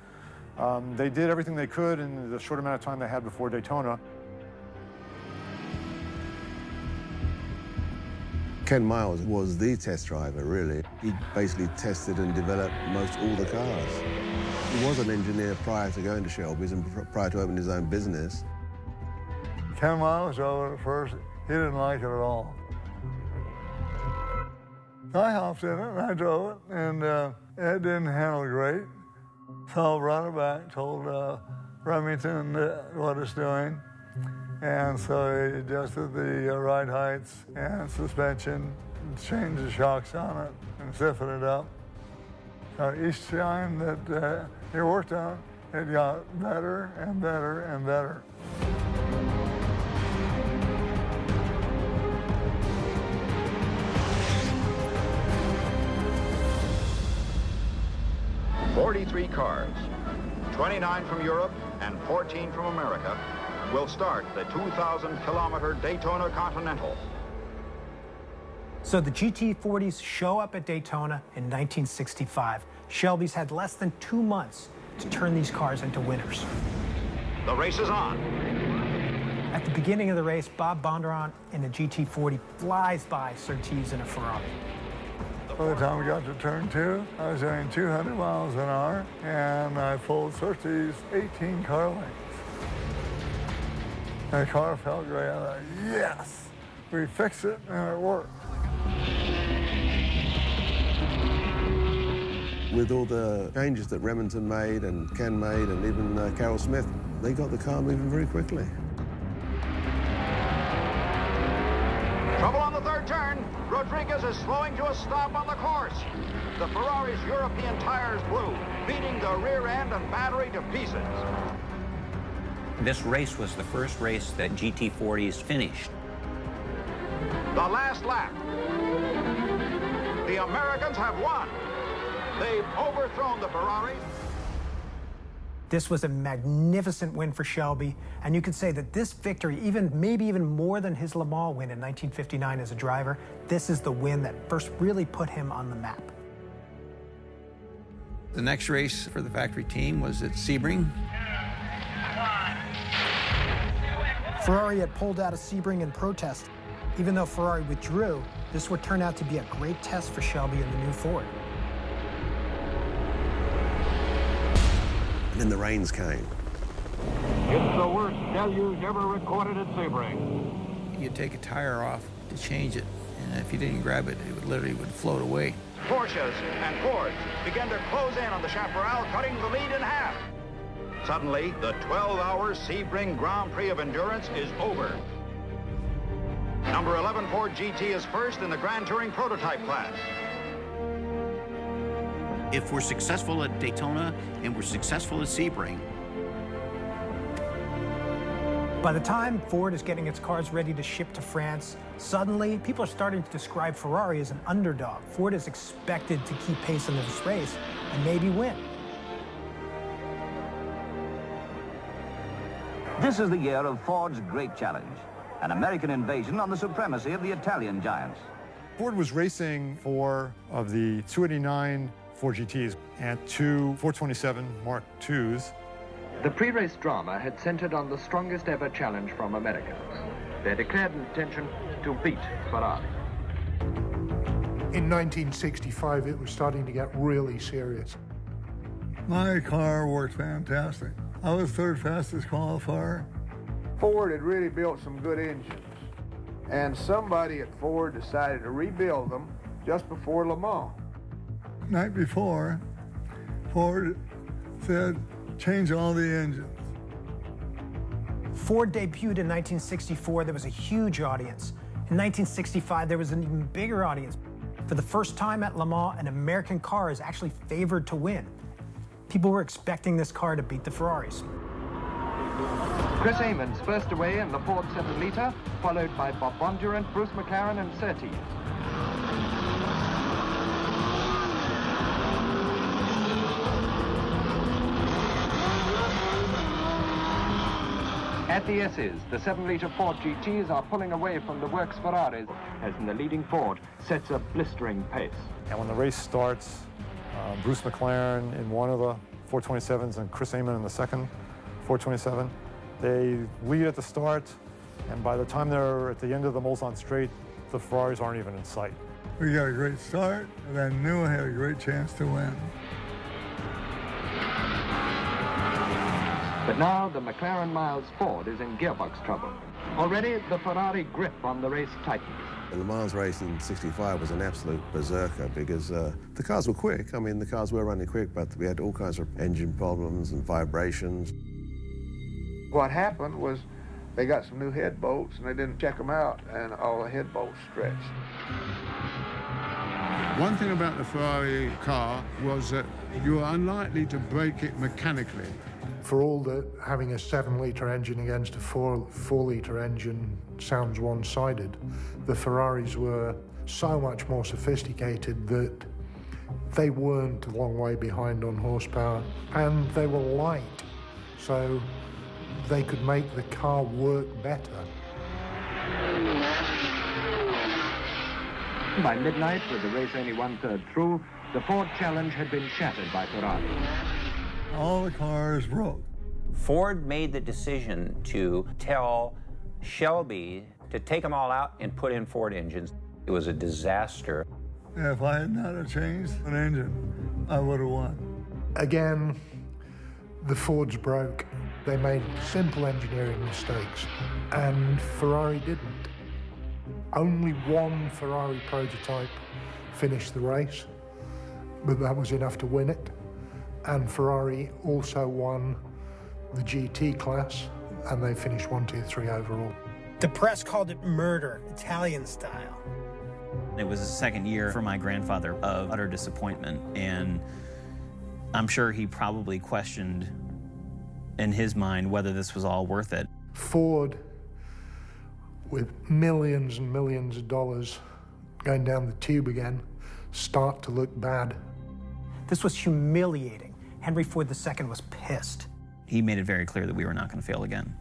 S3: They did everything they could in the short amount of time they had before Daytona.
S11: Ken Miles was the test driver, really. He basically tested and developed most all the cars. He was an engineer prior to going to Shelby's and prior to opening his own business.
S3: Ken Miles drove it at first. He didn't like it at all. I hopped in it and I drove it, and it didn't handle great. So I brought it back, told Remington what it's doing, and so he adjusted the ride heights and suspension, changed the shocks on it, and stiffened it up. Each time that he worked on it, it got better and better and better.
S12: "43 cars, 29 from Europe and 14 from America, will start the 2,000-kilometer Daytona Continental."
S1: So the GT40s show up at Daytona in 1965. Shelby's had less than 2 months to turn these cars into winners.
S12: The race is on.
S1: At the beginning of the race, Bob Bondurant in a GT40 flies by Surtees in a Ferrari.
S3: By the time we got to turn 2, I was doing 200 miles an hour, and I pulled Surtees 18 car lengths. And the car felt great. I thought, yes, we fixed it, and it worked.
S11: With all the changes that Remington made and Ken made and even Carroll Smith, they got the car moving very quickly.
S12: Trouble on the third turn. Rodriguez is slowing to a stop on the course. The Ferrari's European tires blew, beating the rear end and battery to pieces.
S6: This race was the first race that GT40s finished.
S12: The last lap. The Americans have won. They've overthrown the Ferrari.
S1: This was a magnificent win for Shelby, and you could say that this victory, maybe even more than his Le Mans win in 1959 as a driver, this is the win that first really put him on the map.
S13: The next race for the factory team was at Sebring.
S1: Ferrari had pulled out of Sebring in protest. Even though Ferrari withdrew, this would turn out to be a great test for Shelby and the new Ford.
S11: And then the rains came.
S14: It's the worst deluge ever recorded at Sebring.
S13: You'd take a tire off to change it, and if you didn't grab it, it literally would float away.
S12: Porsches and Fords began to close in on the Chaparral, cutting the lead in half. Suddenly, the 12-hour Sebring Grand Prix of Endurance is over. Number 11 Ford GT is first in the Grand Touring Prototype class.
S8: If we're successful at Daytona and we're successful at Sebring.
S1: By the time Ford is getting its cars ready to ship to France, suddenly people are starting to describe Ferrari as an underdog. Ford is expected to keep pace in this race and maybe win.
S16: This is the year of Ford's great challenge, an American invasion on the supremacy of the Italian giants.
S3: Ford was racing 4 of the 289 Ford GTs and 2 427 Mark IIs.
S25: The pre-race drama had centered on the strongest ever challenge from Americans. Their declared intention to beat Ferrari.
S21: In 1965, it was starting to get really serious.
S3: My car worked fantastic. I was third fastest qualifier.
S24: Ford had really built some good engines, and somebody at Ford decided to rebuild them just before Le Mans.
S3: Night before, Ford said, change all the engines.
S1: Ford debuted in 1964. There was a huge audience. In 1965, there was an even bigger audience. For the first time at Le Mans, an American car is actually favored to win. People were expecting this car to beat the Ferraris.
S25: Chris Amons first away in the Ford 7-liter, followed by Bob Bondurant, Bruce McLaren and Surtees. At the S's, the 7-liter Ford GTs are pulling away from the works Ferraris as the leading Ford sets a blistering pace.
S3: And when the race starts, Bruce McLaren in one of the 427s and Chris Amon in the second 427, they lead at the start, and by the time they're at the end of the Mulsanne Straight,
S5: the Ferraris aren't even in sight.
S3: We got a great start, and I knew I had a great chance to win.
S14: But now the McLaren Miles Ford is in gearbox trouble. Already the Ferrari grip on the race tightens.
S11: The Le Mans race in '65 was an absolute berserker because the cars were quick. I mean, the cars were running quick, but we had all kinds of engine problems and vibrations.
S4: What happened was they got some new head bolts and they didn't check them out, and all the head bolts stretched.
S17: One thing about the Ferrari car was that you were unlikely to break it mechanically.
S21: For all that having a 7-litre engine against a 4-litre engine sounds one-sided, the Ferraris were so much more sophisticated that they weren't a long way behind on horsepower, and they were light, so they could make the car work better.
S14: By midnight, with the race only 1/3 through, the Ford challenge had been shattered by Ferrari.
S3: All the cars broke.
S6: Ford made the decision to tell Shelby to take them all out and put in Ford engines. It was a disaster.
S3: If I had not have changed an engine, I would have won.
S21: Again, the Fords broke. They made simple engineering mistakes, and Ferrari didn't. Only one Ferrari prototype finished the race, but that was enough to win it. And Ferrari also won the GT class, and they finished 1, 2, 3 overall.
S1: The press called it murder, Italian style.
S2: It was the second year for my grandfather of utter disappointment, and I'm sure he probably questioned in his mind whether this was all worth it.
S21: Ford, with millions and millions of dollars going down the tube again, start to look bad.
S1: This was humiliating. Henry Ford II was pissed.
S2: He made it very clear that we were not going to fail again.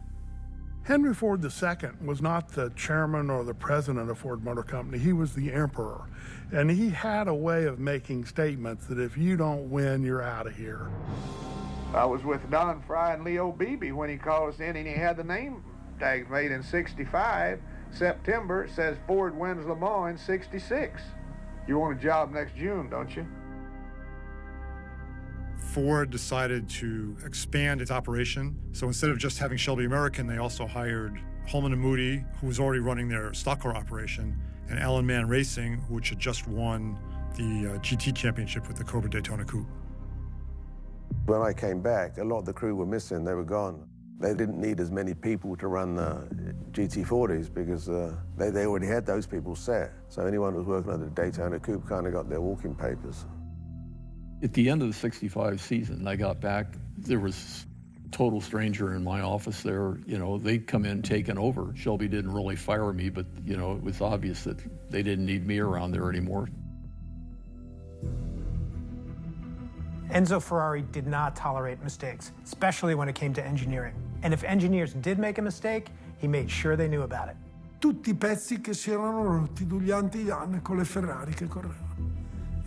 S17: Henry Ford II was not the chairman or the president of Ford Motor Company. He was the emperor. And he had a way of making statements that if you don't win, you're out of here.
S4: I was with Don Fry and Leo Beebe when he called us in, and he had the name tag made in '65. September, it says Ford wins Le Mans in '66. You want a job next June, don't you?
S5: Ford decided to expand its operation. So instead of just having Shelby American, they also hired Holman & Moody, who was already running their stock car operation, and Allen Mann Racing, which had just won the GT championship with the Cobra Daytona Coupe.
S11: When I came back, a lot of the crew were missing. They were gone. They didn't need as many people to run the GT40s because they already had those people set. So anyone who was working on the Daytona Coupe kind of got their walking papers.
S15: At the end of the '65 season, I got back, there was a total stranger in my office there. You know, they'd come in taking over. Shelby didn't really fire me, but, you know, it was obvious that they didn't need me around there anymore.
S1: Enzo Ferrari did not tolerate mistakes, especially when it came to engineering. And if engineers did make a mistake, he made sure they knew about it.
S21: Tutti i pezzi che si erano rotti durante gli anni con le Ferrari che correvano.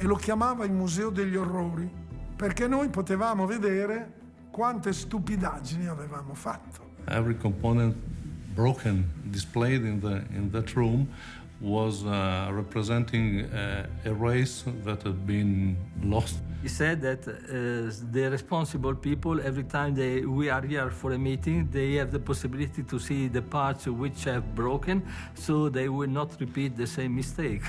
S21: E lo chiamava il Museo degli Orrori, perché noi potevamo vedere quante stupidaggini avevamo fatto.
S18: Every component broken, displayed in that room, was representing a race that had been lost.
S19: He said that the responsible people, every time we are here for a meeting, they have the possibility to see the parts which have broken, so they will not repeat the same mistake.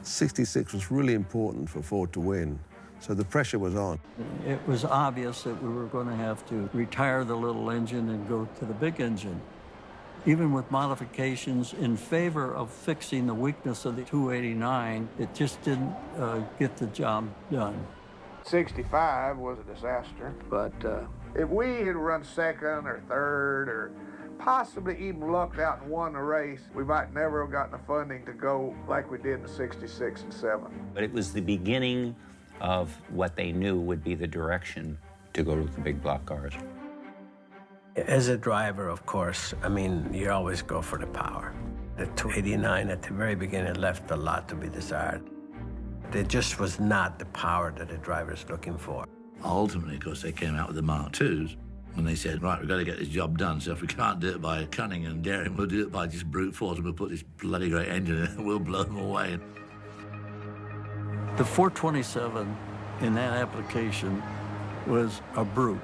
S11: '66 was really important for Ford to win, so the pressure was on.
S20: It was obvious that we were going to have to retire the little engine and go to the big engine. Even with modifications in favor of fixing the weakness of the 289, it just didn't get the job done.
S4: '65 was a disaster, but if we had run second or third or possibly even lucked out and won the race, we might never have gotten the funding to go like we did in '66 and '7.
S6: But it was the beginning of what they knew would be the direction to go with the big block cars.
S10: As a driver, of course, I mean, you always go for the power. The 289 at the very beginning left a lot to be desired. There just was not the power that the driver's looking for.
S22: Ultimately, of course, they came out with the Mark IIs.
S7: And they said, right, we've got to get this job done, so if we can't do it by cunning and daring, we'll do it by just brute force, and we'll put this bloody great engine in it, and we'll blow them away.
S20: The 427 in that application was a brute.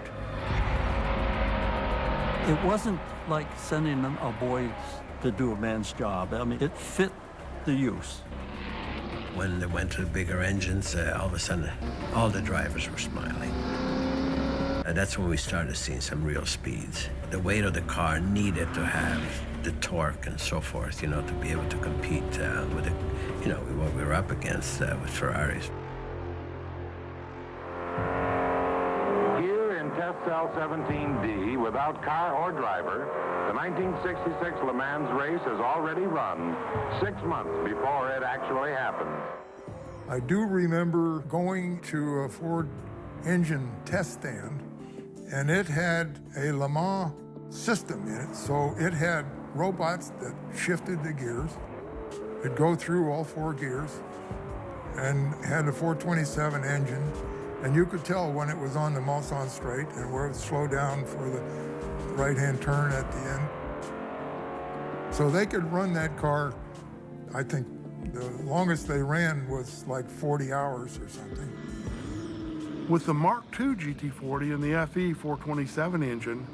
S20: It wasn't like sending a boy to do a man's job. I mean, it fit the use.
S10: When they went to the bigger engines, all of a sudden, all the drivers were smiling. And that's when we started seeing some real speeds. The weight of the car needed to have the torque and so forth, you know, to be able to compete with, what we were up against with Ferraris.
S12: Here in Test Cell 17D, without car or driver, the 1966 Le Mans race has already run 6 months before it actually happened.
S3: I do remember going to a Ford engine test stand, and it had a Le Mans system in it. So it had robots that shifted the gears. It'd go through all 4 gears and had a 427 engine. And you could tell when it was on the Mulsanne straight and where it would slow down for the right-hand turn at the end. So they could run that car, I think the longest they ran was like 40 hours or something.
S17: With the Mark II GT40 and the FE 427 engine,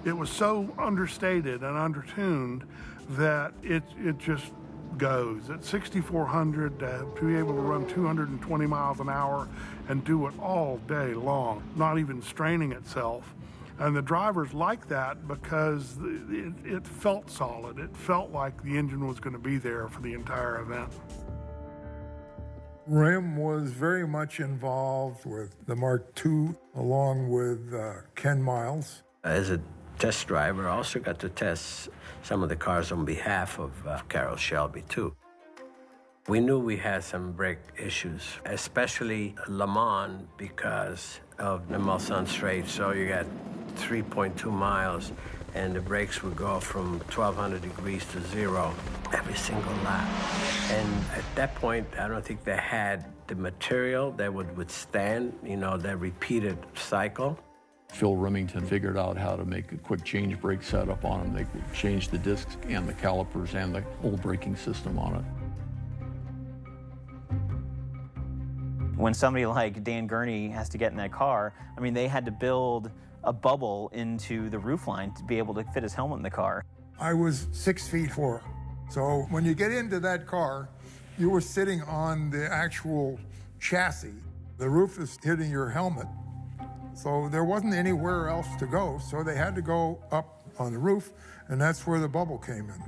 S17: it was so understated and undertuned that it just goes. At 6,400, to be able to run 220 miles an hour and do it all day long, not even straining itself. And the drivers liked that because it felt solid. It felt like the engine was going to be there for the entire event.
S3: Rim was very much involved with the Mark II, along with Ken Miles.
S10: As a test driver, I also got to test some of the cars on behalf of Carroll Shelby, too. We knew we had some brake issues, especially Le Mans because of the Mulsanne Straight. So you got 3.2 miles, and the brakes would go from 1,200 degrees to 0 every single lap. And at that point, I don't think they had the material that would withstand, that repeated cycle.
S15: Phil Remington figured out how to make a quick change brake setup on them. They could change the discs and the calipers and the whole braking system on it.
S2: When somebody like Dan Gurney has to get in that car, I mean, they had to build a bubble into the roofline to be able to fit his helmet in the car.
S3: I was 6'4". So when you get into that car, you were sitting on the actual chassis. The roof is hitting your helmet. So there wasn't anywhere else to go. So they had to go up on the roof, and that's where the bubble came in.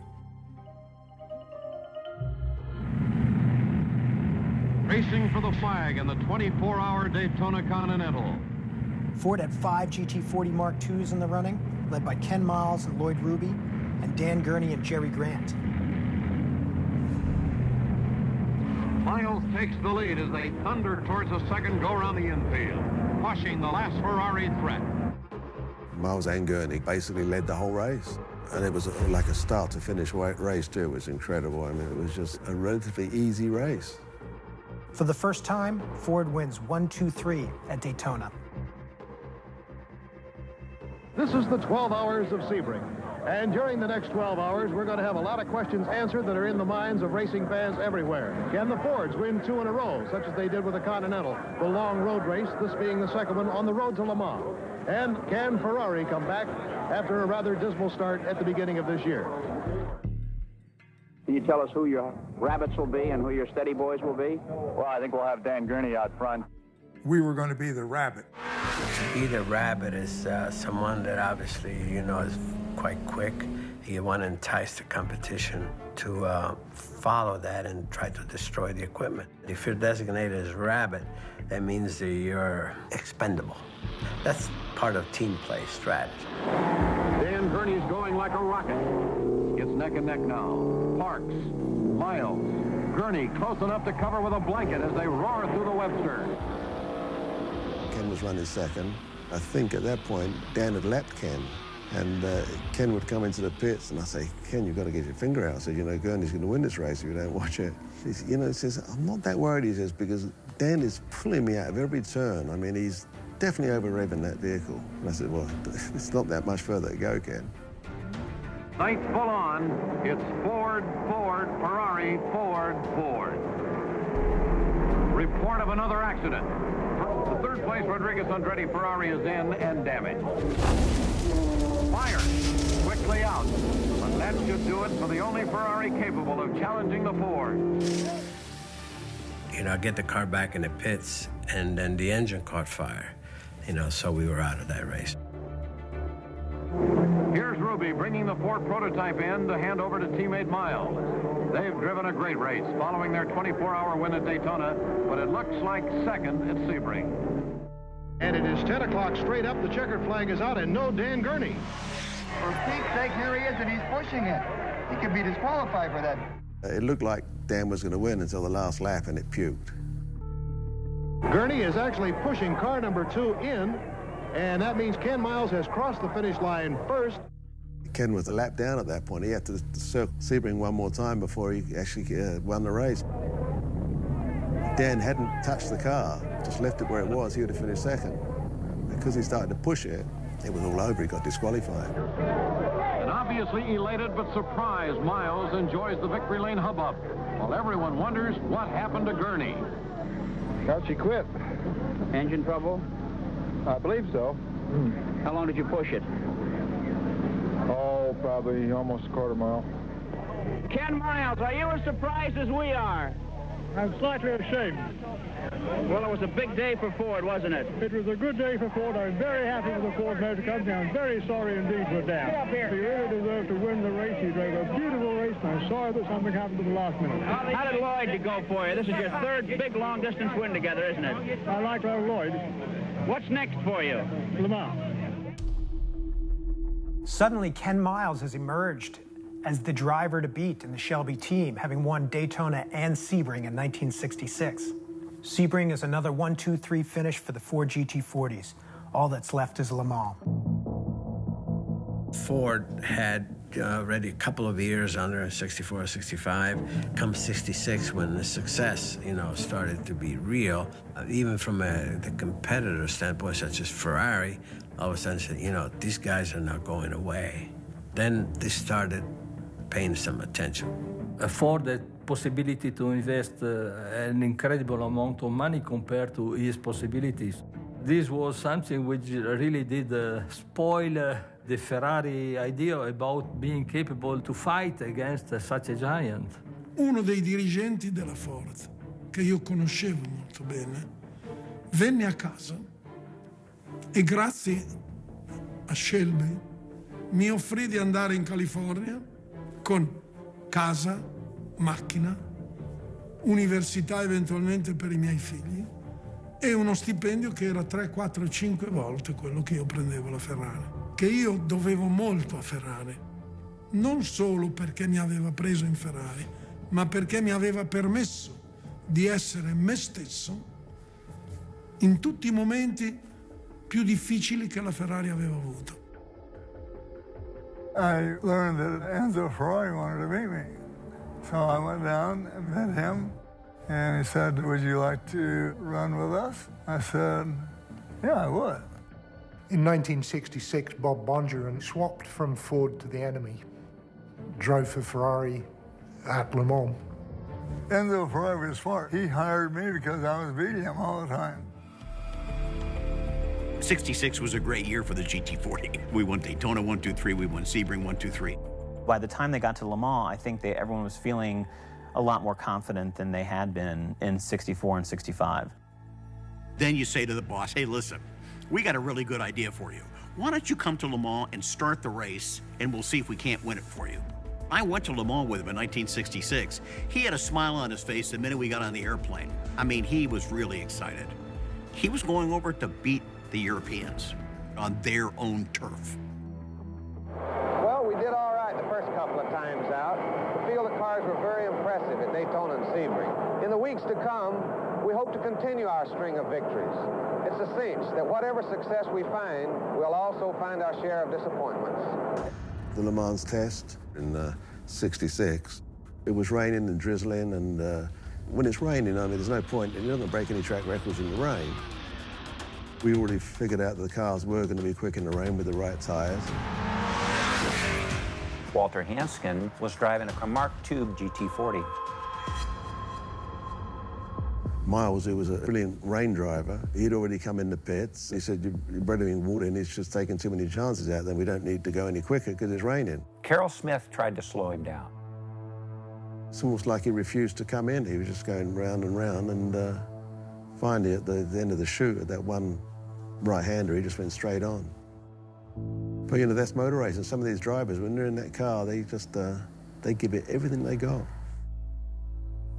S12: Racing for the flag in the 24-hour Daytona Continental.
S1: Ford had 5 GT40 Mark IIs in the running, led by Ken Miles and Lloyd Ruby, and Dan Gurney and Jerry Grant.
S12: Miles takes the lead as they thunder towards the second go-around the infield, pushing the last Ferrari threat.
S11: Miles and Gurney basically led the whole race. And it was like a start-to-finish race, too. It was incredible. I mean, it was just a relatively easy race.
S1: For the first time, Ford wins 1-2-3 at Daytona.
S9: This is the 12 hours of Sebring. And during the next 12 hours, we're going to have a lot of questions answered that are in the minds of racing fans everywhere. Can the Fords win 2 in a row, such as they did with the Continental, the long road race, this being the second one on the road to Le Mans? And can Ferrari come back after a rather dismal start at the beginning of this year?
S13: Can you tell us who your rabbits will be and who your steady boys will be? Well, I think we'll have Dan Gurney out front.
S3: We were going to be the rabbit.
S10: To be the rabbit is someone that obviously, is quite quick. You want to entice the competition to follow that and try to destroy the equipment. If you're designated as rabbit, that means that you're expendable. That's part of team play strategy.
S12: Dan Gurney's going like a rocket. It's neck and neck now. Parks, Miles, Gurney close enough to cover with a blanket as they roar through the Webster.
S11: Ken was running second. I think at that point, Dan had lapped Ken. And Ken would come into the pits, and I say, Ken, you've got to get your finger out. I said, Gurney's going to win this race if you don't watch it. He says, I'm not that worried, he says, because Dan is pulling me out of every turn. I mean, he's definitely over-revving that vehicle. And I said, well, it's not that much further to go, Ken.
S14: Ninth full on, it's Ford, Ford, Ferrari, Ford, Ford. Report of another accident. The third place Rodriguez Andretti Ferrari is in and damaged. Fire, quickly out. But that should do it for the only Ferrari capable of challenging the Ford.
S10: You know, get the car back in the pits, and then the engine caught fire. You know, so we were out of that race.
S14: Here's Ruby bringing the Ford prototype in to hand over to teammate Miles. They've driven a great race following their 24-hour win at Daytona, but it looks like second at Sebring.
S9: And it is 10 o'clock straight up. The checkered flag is out, and no Dan Gurney.
S8: For Pete's sake, here he is, and he's pushing it. He could be disqualified for that.
S11: It looked like Dan was going to win until the last lap, and it puked.
S9: Gurney is actually pushing car number 2 in, and that means Ken Miles has crossed the finish line first.
S11: Ken was a lap down at that point. He had to circle Sebring one more time before he actually won the race. Dan hadn't touched the car, just left it where it was, he would have finished second. Because he started to push it, it was all over, he got disqualified.
S14: And obviously elated but surprised, Miles enjoys the victory lane hubbub, while everyone wonders what happened to Gurney.
S16: Thought she quit.
S13: Engine trouble?
S16: I believe so.
S13: How long did you push it?
S16: Oh, probably almost a quarter mile.
S13: Ken Miles, are you as surprised as we are?
S16: I'm slightly ashamed.
S13: Well, it was a big day for Ford, wasn't it?
S16: It was a good day for Ford. I'm very happy with the Ford Motor Company. I'm very sorry indeed for Dan. He really deserved to win the race. He drove a beautiful race, and I'm sorry that something happened at the last minute.
S13: How did Lloyd go for you? This is your third big long-distance win together, isn't it?
S16: I like Lloyd.
S13: What's next for you?
S16: Le Mans.
S1: Suddenly, Ken Miles has emerged as the driver to beat in the Shelby team, having won Daytona and Sebring in 1966. Sebring is another 1-2-3 finish for the Ford GT40s. All that's left is Le Mans.
S10: Ford had already a couple of years under 64, 65. Come 66, when the success, you know, started to be real, even from the competitor standpoint, such as Ferrari, all of a sudden said, you know, these guys are not going away. Then they started paying some attention.
S19: Ford had possibility to invest an incredible amount of money compared to his possibilities. This was something which really did spoil the Ferrari idea about being capable to fight against such a giant.
S21: Uno dei dirigenti della Ford, che io conoscevo molto bene, venne a casa e grazie a Shelby mi offrì di andare in California con casa, macchina, università eventualmente per i miei figli e uno stipendio che era 3, 4, 5 volte quello che io prendevo alla Ferrari. Che io dovevo molto a Ferrari, non solo perché mi aveva preso in Ferrari, ma perché mi aveva permesso di essere me stesso in tutti i momenti più difficili che la Ferrari aveva avuto.
S3: I learned that Enzo Ferrari wanted to meet me. So I went down and met him, and he said, would you like to run with us? I said, yeah, I would.
S22: In 1966, Bob Bongerin swapped from Ford to the enemy, drove for Ferrari at Le Mans.
S3: Enzo Ferrari was smart. He hired me because I was beating him all the time.
S23: 66 was a great year for the GT40. We won Daytona 1-2-3, we won Sebring 1-2-3.
S2: By the time they got to Le Mans, I think everyone was feeling a lot more confident than they had been in 64 and 65.
S23: Then you say to the boss, hey, listen, we got a really good idea for you. Why don't you come to Le Mans and start the race, and we'll see if we can't win it for you. I went to Le Mans with him in 1966. He had a smile on his face the minute we got on the airplane. I mean, he was really excited. He was going over to beat the Europeans on their own turf.
S24: Well, we did all right the first couple of times out. The field of cars were very impressive at Daytona and Sebring. In the weeks to come, we hope to continue our string of victories. It's a cinch that whatever success we find, we'll also find our share of disappointments.
S11: The Le Mans test in 66, it was raining and drizzling, and when it's raining, I mean, there's no point, you're not going to break any track records in the rain. We already figured out that the cars were going to be quick in the rain with the right tires.
S4: Walter Hanskin was driving a Mark II GT40.
S11: Miles, who was a brilliant rain driver, he'd already come in the pits. He said, you're better in water and he's just taking too many chances out there. We don't need to go any quicker because it's raining.
S4: Carroll Smith tried to slow him down.
S11: It's almost like he refused to come in. He was just going round and round, and finally at the end of the chute, at that one right-hander, he just went straight on. But, you know, that's motor racing. Some of these drivers, when they're in that car, they just, they give it everything they got.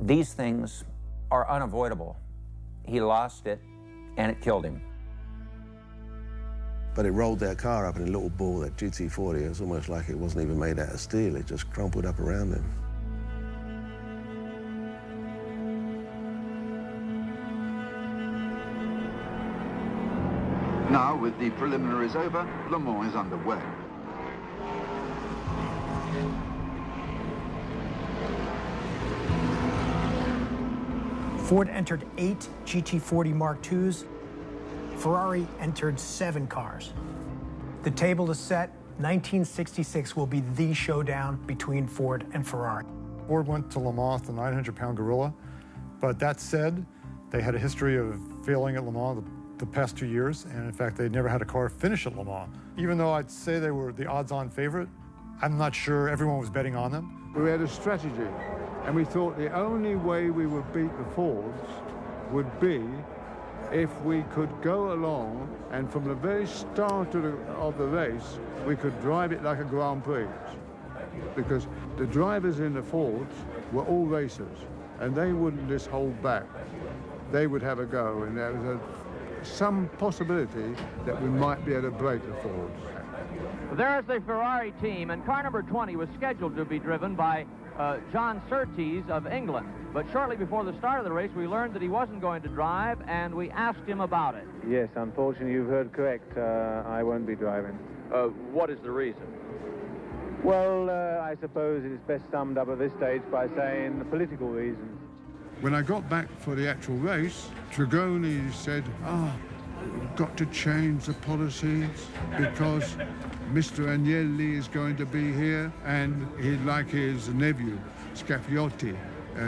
S4: These things are unavoidable. He lost it, and it killed him.
S11: But it rolled that car up in a little ball, that GT40. It was almost like it wasn't even made out of steel. It just crumpled up around him.
S12: Now, with the preliminaries over, Le Mans is underway.
S1: Ford entered 8 GT40 Mark IIs. Ferrari entered 7 cars. The table is set. 1966 will be the showdown between Ford and Ferrari.
S5: Ford went to Le Mans, the 900-pound gorilla. But that said, they had a history of failing at Le Mans the past 2 years, and in fact, they never had a car finish at Le Mans. Even though I'd say they were the odds-on favorite, I'm not sure everyone was betting on them.
S3: We had a strategy, and we thought the only way we would beat the Fords would be if we could go along and from the very start of the race, we could drive it like a Grand Prix. Because the drivers in the Fords were all racers, and they wouldn't just hold back. They would have a go, and there was some possibility that we might be able to break the Fords.
S6: There's the Ferrari team, and car number 20 was scheduled to be driven by John Surtees of England. But shortly before the start of the race, we learned that he wasn't going to drive, and we asked him about it.
S18: Yes, unfortunately, you've heard correct. I won't be driving.
S6: What is the reason?
S18: Well, I suppose it is best summed up at this stage by saying the political reasons.
S3: When I got back for the actual race, Dragoni said, we've got to change the policies because Mr. Agnelli is going to be here and he'd like his nephew, Scafiotti,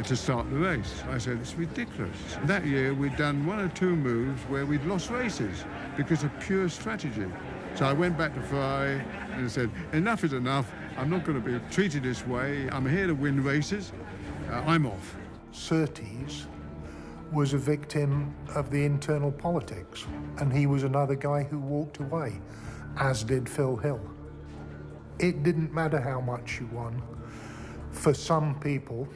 S3: to start the race. I said, it's ridiculous. That year, we'd done 1 or 2 moves where we'd lost races because of pure strategy. So I went back to Ferrari and said, enough is enough. I'm not going to be treated this way. I'm here to win races. I'm off.
S22: Surtees was a victim of the internal politics, and he was another guy who walked away, as did Phil Hill. It didn't matter how much you won. For some people,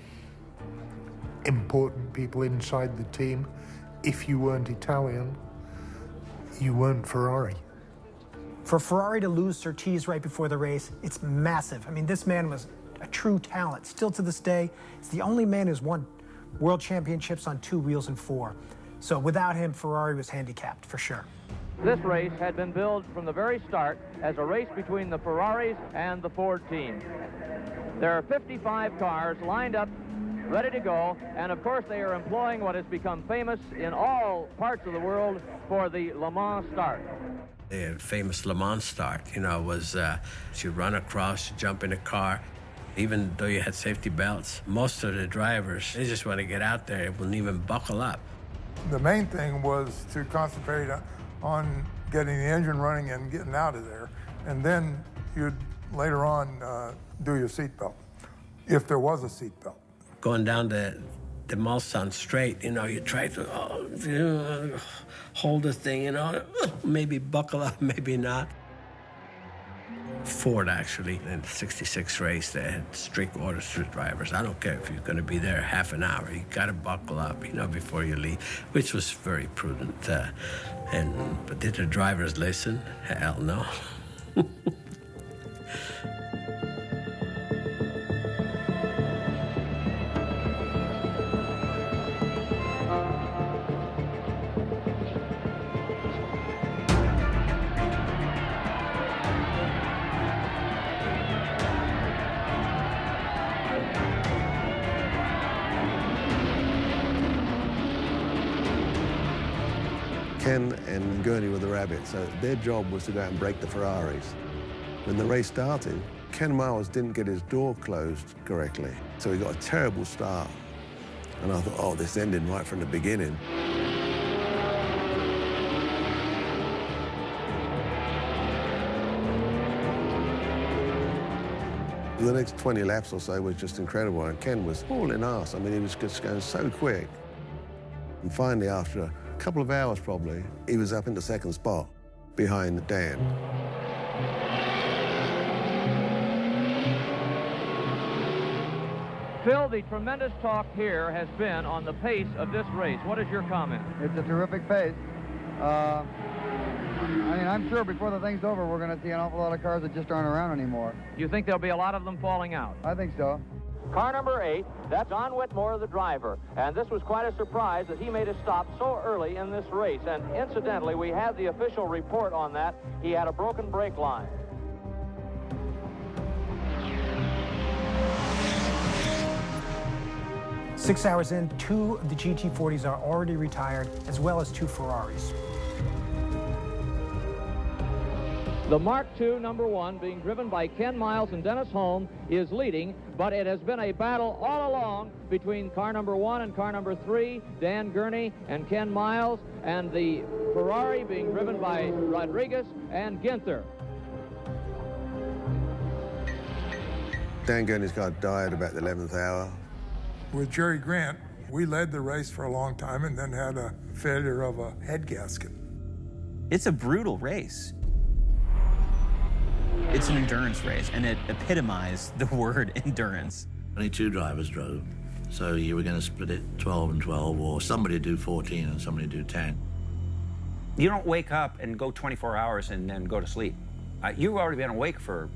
S22: important people inside the team, if you weren't Italian, you weren't Ferrari.
S1: For Ferrari to lose Surtees right before the race, it's massive. I mean, this man was a true talent. Still to this day, he's the only man who's won world championships on 2 wheels and 4. So without him, Ferrari was handicapped for sure.
S6: This race had been billed from the very start as a race between the Ferraris and the Ford team. There are 55 cars lined up, ready to go, and of course they are employing what has become famous in all parts of the world for the Le Mans start.
S10: The famous Le Mans start, you know, was you run across, you jump in a car. Even though you had safety belts, most of the drivers, they just want to get out there. They wouldn't even buckle up.
S3: The main thing was to concentrate on getting the engine running and getting out of there. And then you'd later on do your seatbelt, if there was a seatbelt.
S10: Going down the Mulsanne straight, you know, you try to hold the thing, you know, maybe buckle up, maybe not. Ford, actually, in the 66 race, they had strict orders to drivers. I don't care if you're going to be there half an hour. You got to buckle up, you know, before you leave, which was very prudent. But did the drivers listen? Hell no.
S11: Ken and Gurney were the rabbits, so their job was to go out and break the Ferraris. When the race started, Ken Miles didn't get his door closed correctly, so he got a terrible start. And I thought, oh, this ended right from the beginning. The next 20 laps or so was just incredible, and Ken was hauling ass. I mean, he was just going so quick. And finally, after a couple of hours probably, he was up in the second spot behind Dan.
S6: Phil, the tremendous talk here has been on the pace of this race. What is your comment?
S8: It's a terrific pace. I mean, I'm sure before the thing's over, we're going to see an awful lot of cars that just aren't around anymore.
S6: You think there'll be a lot of them falling out?
S8: I think so.
S6: Car number 8, that's Don Whitmore, the driver. And this was quite a surprise that he made a stop so early in this race. And incidentally, we had the official report on that. He had a broken brake line.
S1: Six hours in, 2 of the GT40s are already retired, as well as 2 Ferraris.
S6: The Mark II #1, being driven by Ken Miles and Dennis Holm, is leading, but it has been a battle all along between car number 1 and car number 3, Dan Gurney and Ken Miles, and the Ferrari being driven by Rodriguez and Ginther.
S11: Dan Gurney's car died about the 11th hour.
S21: With Jerry Grant, we led the race for a long time and then had a failure of a head gasket.
S2: It's a brutal race. It's an endurance race, and it epitomized the word endurance.
S7: 22 drivers drove, so you were going to split it 12 and 12, or somebody do 14 and somebody do 10.
S4: You don't wake up and go 24 hours and then go to sleep. You've already been awake for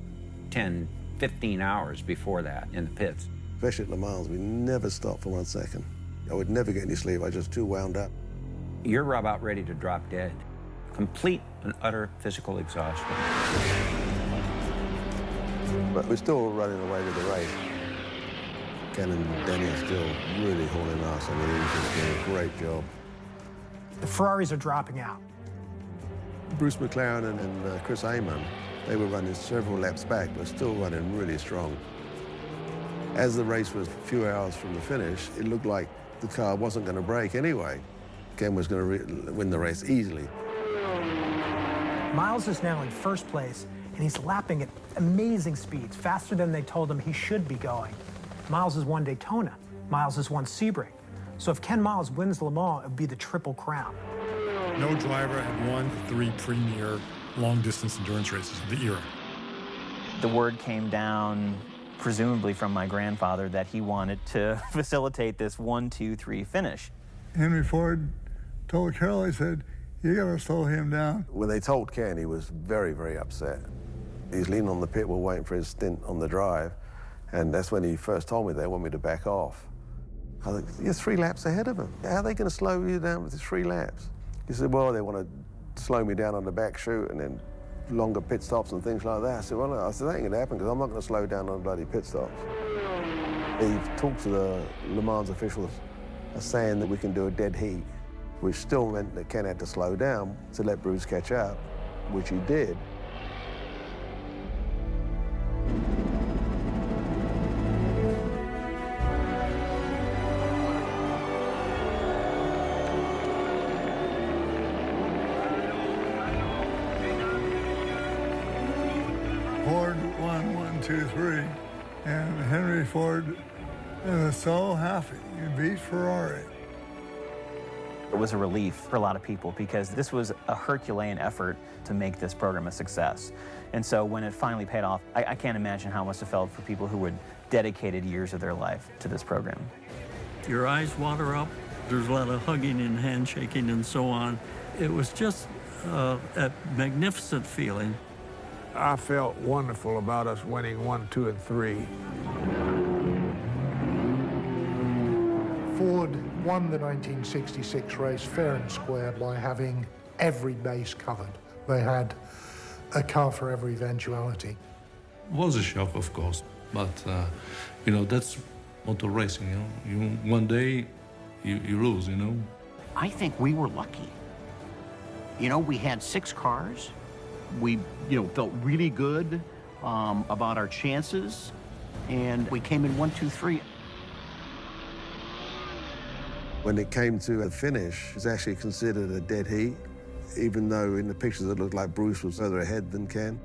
S4: 10, 15 hours before that in the pits.
S11: Especially at Le Mans, we never stopped for 1 second. I would never get any sleep. I was just too wound up.
S4: You're about ready to drop dead. Complete and utter physical exhaustion.
S11: But we're still running away with the race. Ken and Danny are still really hauling ass. I mean, he's just doing a great job.
S1: The Ferraris are dropping out.
S11: Bruce McLaren and Chris Amon, they were running several laps back, but still running really strong. As the race was a few hours from the finish, it looked like the car wasn't going to break anyway. Ken was going to win the race easily.
S1: Miles is now in first place, and he's lapping at amazing speeds, faster than they told him he should be going. Miles has won Daytona. Miles has won Sebring. So if Ken Miles wins Le Mans, it would be the Triple Crown.
S5: No driver had won 3 premier long-distance endurance races of the era.
S2: The word came down, presumably from my grandfather, that he wanted to facilitate this 1, 2, 3 finish.
S3: Henry Ford told Carroll, he said, you got to slow him down.
S11: When they told Ken, he was very, very upset. He's leaning on the pit wall waiting for his stint on the drive, and that's when he first told me they want me to back off. I was like, you're 3 laps ahead of him. How are they going to slow you down with 3 laps? He said, well, they want to slow me down on the back chute and then longer pit stops and things like that. I said, well, no. I said, that ain't going to happen because I'm not going to slow down on bloody pit stops. He talked to the Le Mans officials saying that we can do a dead heat, which still meant that Ken had to slow down to let Bruce catch up, which he did.
S3: Ford won 1, 2, 3, and Henry Ford was so happy. He beat Ferrari.
S2: It was a relief for a lot of people because this was a Herculean effort to make this program a success. And so when it finally paid off, I can't imagine how it must have felt for people who had dedicated years of their life to this program.
S15: Your eyes water up. There's a lot of hugging and handshaking and so on. It was just a magnificent feeling.
S17: I felt wonderful about us winning 1, 2, and 3.
S22: Ford won the 1966 race fair and square by having every base covered. They had a car for every eventuality.
S20: It was a shock, of course, but you know, that's motor racing. You know, one day you lose. You know.
S23: I think we were lucky. You know, we had 6 cars. We, felt really good about our chances, and we came in 1, 2, 3.
S11: When it came to the finish, it was actually considered a dead heat, even though in the pictures it looked like Bruce was further ahead than Ken.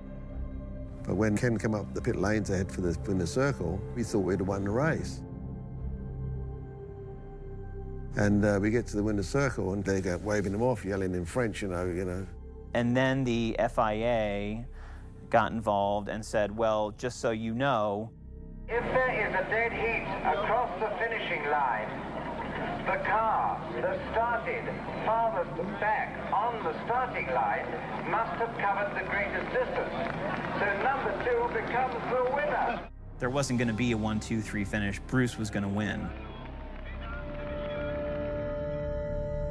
S11: But when Ken came up the pit lane to head for the winner's circle, we thought we'd have won the race. And we get to the winner's circle, and they go waving him off, yelling in French, you know.
S2: And then the FIA got involved and said, well, just so you know,
S24: if there is a dead heat across the finishing line, the car that started farthest back on the starting line must have covered the greatest distance. So number 2 becomes the winner.
S2: there wasn't going to be a 1, 2, 3 finish. Bruce was going to win.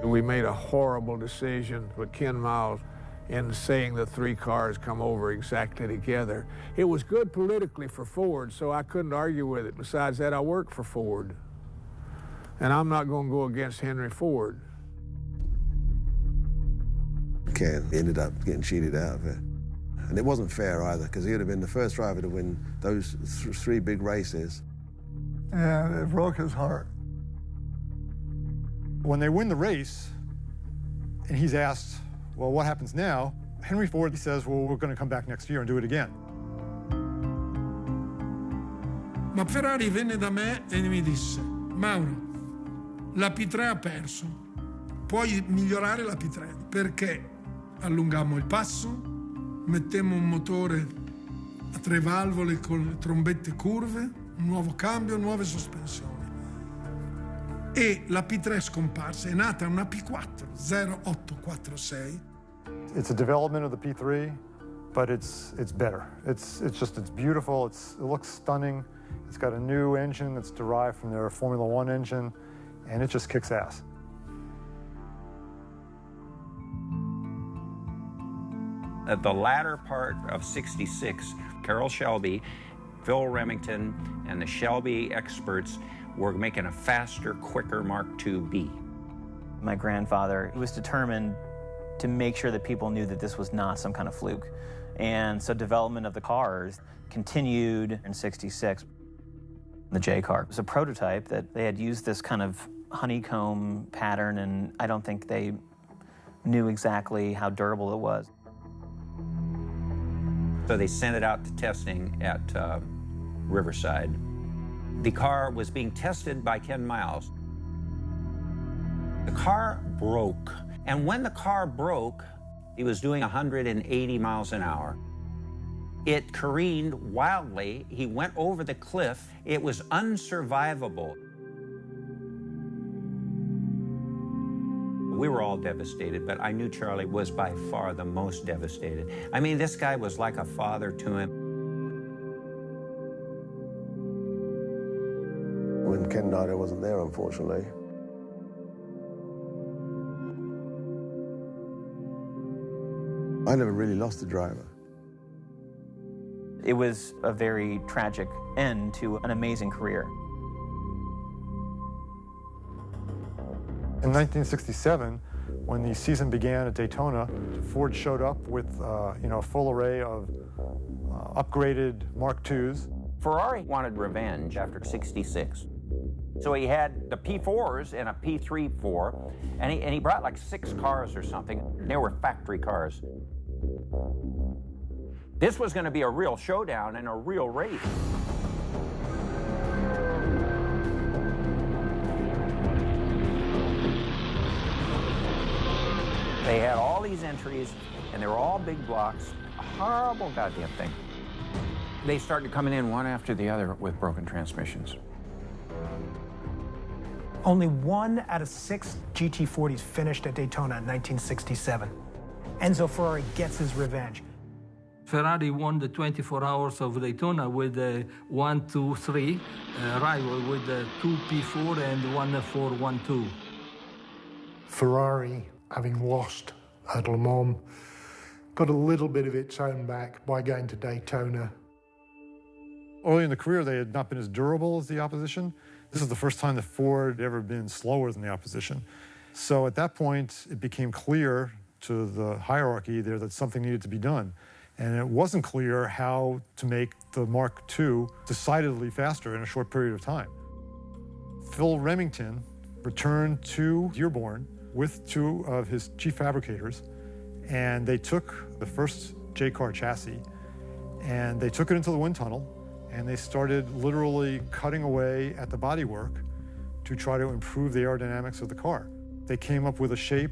S17: We made a horrible decision with Ken Miles in saying the 3 cars come over exactly together. It was good politically for Ford, so I couldn't argue with it. Besides that, I work for Ford, and I'm not going to go against Henry Ford.
S11: Ken ended up getting cheated out of it. And it wasn't fair either, because he would have been the first driver to win those 3 big races.
S3: And it broke his heart.
S5: When they win the race, and he's asked, well, what happens now? Henry Ford says, well, we're going to come back next year and do it again.
S21: Ma Ferrari venne da me e mi disse, Mauro, la P3 ha perso, puoi migliorare la P3, perché allungammo il passo, mettemmo un motore a 3 valvole con le trombette curve, un nuovo cambio, nuove sospensioni. E la P3 scomparsa, è nata una P4 0846.
S5: It's a development of the P3, but it's better. It's beautiful. It looks stunning. It's got a new engine that's derived from their Formula One engine, and it just kicks ass.
S4: At the latter part of '66, Carroll Shelby, Phil Remington, and the Shelby experts were making a faster, quicker Mark IIB.
S2: My grandfather was determined to make sure that people knew that this was not some kind of fluke. And so development of the cars continued in '66. The J car was a prototype that they had used this kind of honeycomb pattern, and I don't think they knew exactly how durable it was.
S4: So they sent it out to testing at Riverside. The car was being tested by Ken Miles. The car broke, and when the car broke, he was doing 180 miles an hour. It careened wildly. He went over the cliff. It was unsurvivable. We were all devastated, but I knew Charlie was by far the most devastated. I mean, this guy was like a father to him.
S11: When Ken died, I wasn't there, unfortunately. I never really lost a driver.
S2: It was a very tragic end to an amazing career.
S5: In 1967, when the season began at Daytona, Ford showed up with a full array of upgraded Mark IIs.
S4: Ferrari wanted revenge after '66. So he had the P4s and a P3-4, and he brought like 6 cars or something. They were factory cars. This was going to be a real showdown and a real race. They had all these entries, and they were all big blocks. A horrible goddamn thing. They started coming in one after the other with broken transmissions.
S1: Only 1 out of 6 GT40s finished at Daytona in 1967. Enzo Ferrari gets his revenge.
S19: Ferrari won the 24 hours of Daytona with a 1-2-3 rival with a 2 P4 and 1-4-1-2.
S22: Ferrari, having lost at Le Mans, got a little bit of its own back by going to Daytona.
S5: Early in the career, they had not been as durable as the opposition. This is the first time that Ford had ever been slower than the opposition. So at that point, it became clear to the hierarchy there that something needed to be done. And it wasn't clear how to make the Mark II decidedly faster in a short period of time. Phil Remington returned to Dearborn with two of his chief fabricators, and they took the first J-car chassis, and they took it into the wind tunnel, and they started literally cutting away at the bodywork to try to improve the aerodynamics of the car. They came up with a shape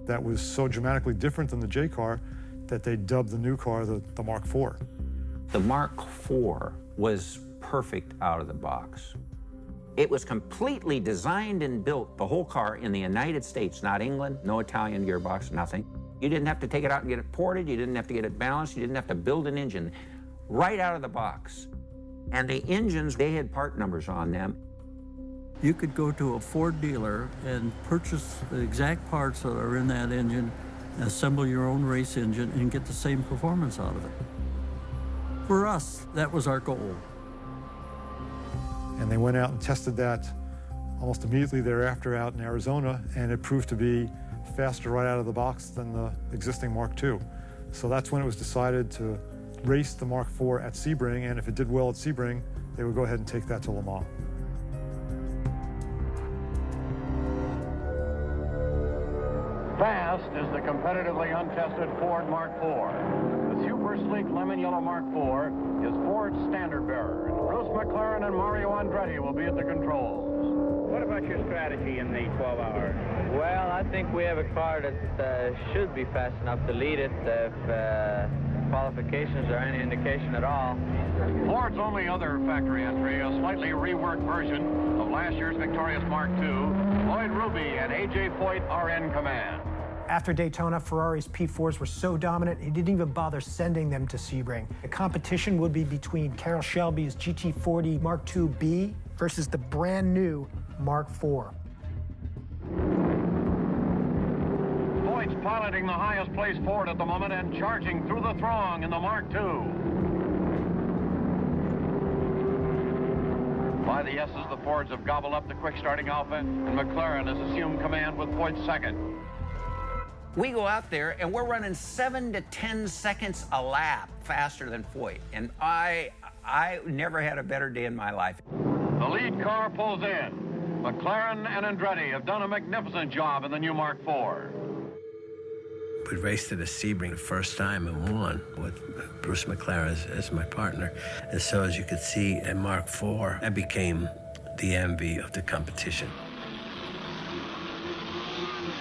S5: that was so dramatically different than the J-car that they dubbed the new car the Mark IV.
S4: The Mark IV was perfect out of the box. It was completely designed and built, the whole car, in the United States, not England, no Italian gearbox, nothing. You didn't have to take it out and get it ported, you didn't have to get it balanced, you didn't have to build an engine. Right out of the box. And the engines, they had part numbers on them.
S15: You could go to a Ford dealer and purchase the exact parts that are in that engine, assemble your own race engine, and get the same performance out of it. For us, that was our goal.
S5: And they went out and tested that almost immediately thereafter out in Arizona, and it proved to be faster right out of the box than the existing Mark II. So that's when it was decided to race the Mark IV at Sebring, and if it did well at Sebring, they would go ahead and take that to Le Mans.
S12: Fast is the competitively untested Ford Mark IV. The super sleek lemon yellow Mark IV is Ford's standard bearer. Bruce McLaren and Mario Andretti will be at the controls.
S9: What about your strategy in the 12 hours?
S6: Well, I think we have a car that should be fast enough to lead it if qualifications are any indication at all.
S12: Ford's only other factory entry, a slightly reworked version of last year's victorious Mark II. Lloyd Ruby and A.J. Foyt are in command.
S1: After Daytona, Ferrari's P4s were so dominant, he didn't even bother sending them to Sebring. The competition would be between Carroll Shelby's GT40 Mark II-B versus the brand new Mark IV.
S12: Foyt's piloting the highest place Ford at the moment and charging through the throng in the Mark II. By the S's, the Fords have gobbled up the quick starting Alpha, and McLaren has assumed command with Foyt second.
S4: We go out there and we're running 7 to 10 seconds a lap faster than Foyt. And I never had a better day in my life.
S12: The lead car pulls in. McLaren and Andretti have done a magnificent job in the new Mark IV.
S10: We raced at a Sebring the first time and won with Bruce McLaren as my partner. And so as you could see at Mark IV, I became the envy of the competition.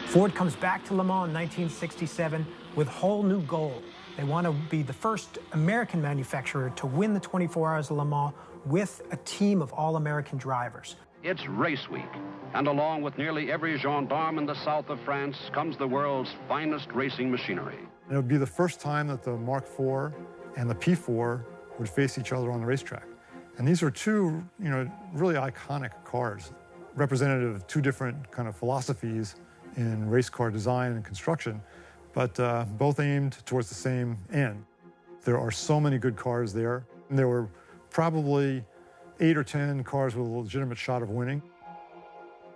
S1: Ford comes back to Le Mans in 1967 with a whole new goal. They want to be the first American manufacturer to win the 24 Hours of Le Mans with a team of all-American drivers.
S13: It's race week, and along with nearly every gendarme in the south of France comes the world's finest racing machinery.
S5: It would be the first time that the Mark IV and the P4 would face each other on the racetrack. And these are two, really iconic cars, representative of two different kind of philosophies in race car design and construction, but both aimed towards the same end. There are so many good cars there. And there were probably 8 or 10 cars with a legitimate shot of winning.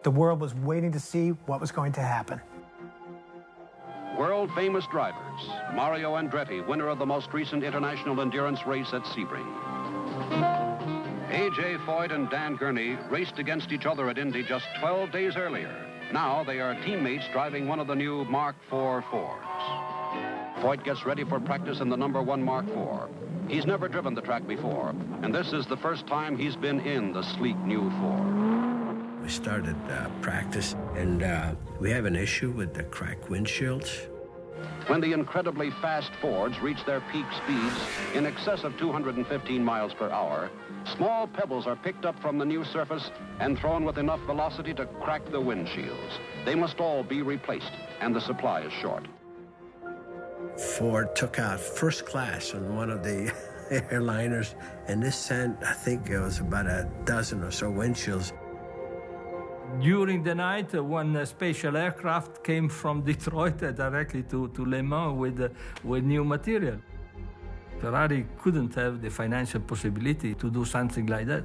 S1: The world was waiting to see what was going to happen.
S13: World-famous drivers, Mario Andretti, winner of the most recent international endurance race at Sebring. A.J. Foyt and Dan Gurney raced against each other at Indy just 12 days earlier. Now they are teammates driving one of the new Mark IV Fords. Foyt gets ready for practice in the #1 Mark IV. He's never driven the track before, and this is the first time he's been in the sleek new Ford.
S10: We started practice, and we have an issue with the cracked windshields.
S13: When the incredibly fast Fords reach their peak speeds in excess of 215 miles per hour, small pebbles are picked up from the new surface and thrown with enough velocity to crack the windshields. They must all be replaced, and the supply is short.
S10: Ford took out first class on one of the airliners, and this sent, I think it was about a dozen or so windshields.
S19: During the night, one special aircraft came from Detroit directly to Le Mans with new material. Ferrari couldn't have the financial possibility to do something like that.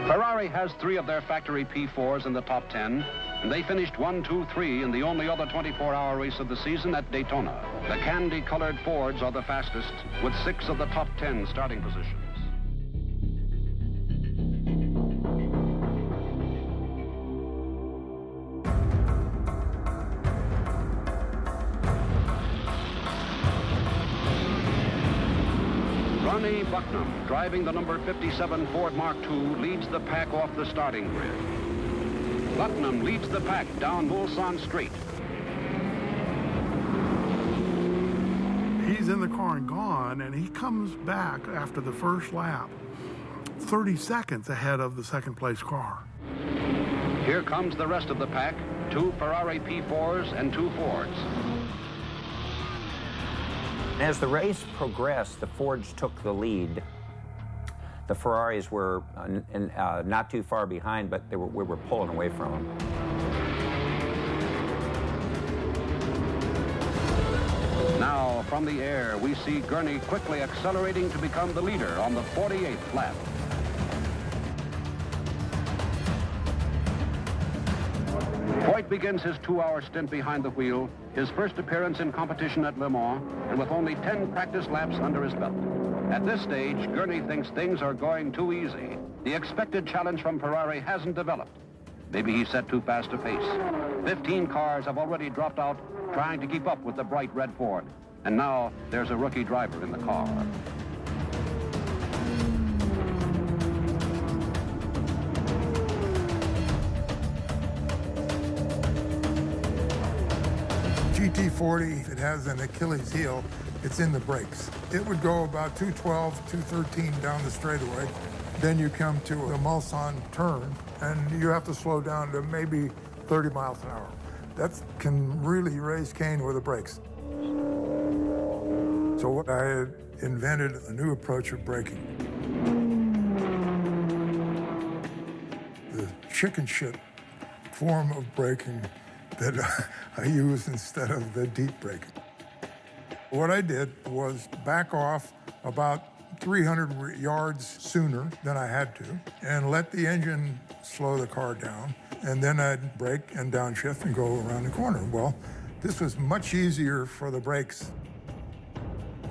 S13: Ferrari has 3 of their factory P4s in the top 10, and they finished 1, 2, 3 in the only other 24-hour race of the season at Daytona. The candy-colored Fords are the fastest, with 6 of the top 10 starting positions. Ronnie Bucknam, driving the number 57 Ford Mark II, leads the pack off the starting grid. Bucknam leads the pack down Mulsanne Straight.
S8: He's in the car and gone, and he comes back after the first lap, 30 seconds ahead of the second-place car.
S13: Here comes the rest of the pack, 2 Ferrari P4s and 2 Fords.
S4: As the race progressed, the Fords took the lead. The Ferraris were not too far behind, but we were pulling away from them.
S13: Now, from the air, we see Gurney quickly accelerating to become the leader on the 48th lap. Foyt begins his 2-hour stint behind the wheel, his first appearance in competition at Le Mans, and with only 10 practice laps under his belt. At this stage, Gurney thinks things are going too easy. The expected challenge from Ferrari hasn't developed. Maybe he set too fast a pace. 15 cars have already dropped out, trying to keep up with the bright red Ford. And now there's a rookie driver in the car.
S3: GT40, if it has an Achilles heel, it's in the brakes. It would go about 212, 213 down the straightaway. Then you come to a Mulsanne turn, and you have to slow down to maybe 30 miles an hour. That can really raise Cane with the brakes. So I had invented a new approach of braking. The chicken shit form of braking that I use instead of the deep braking. What I did was back off about 300 yards sooner than I had to and let the engine slow the car down, and then I'd brake and downshift and go around the corner. Well, this was much easier for the brakes.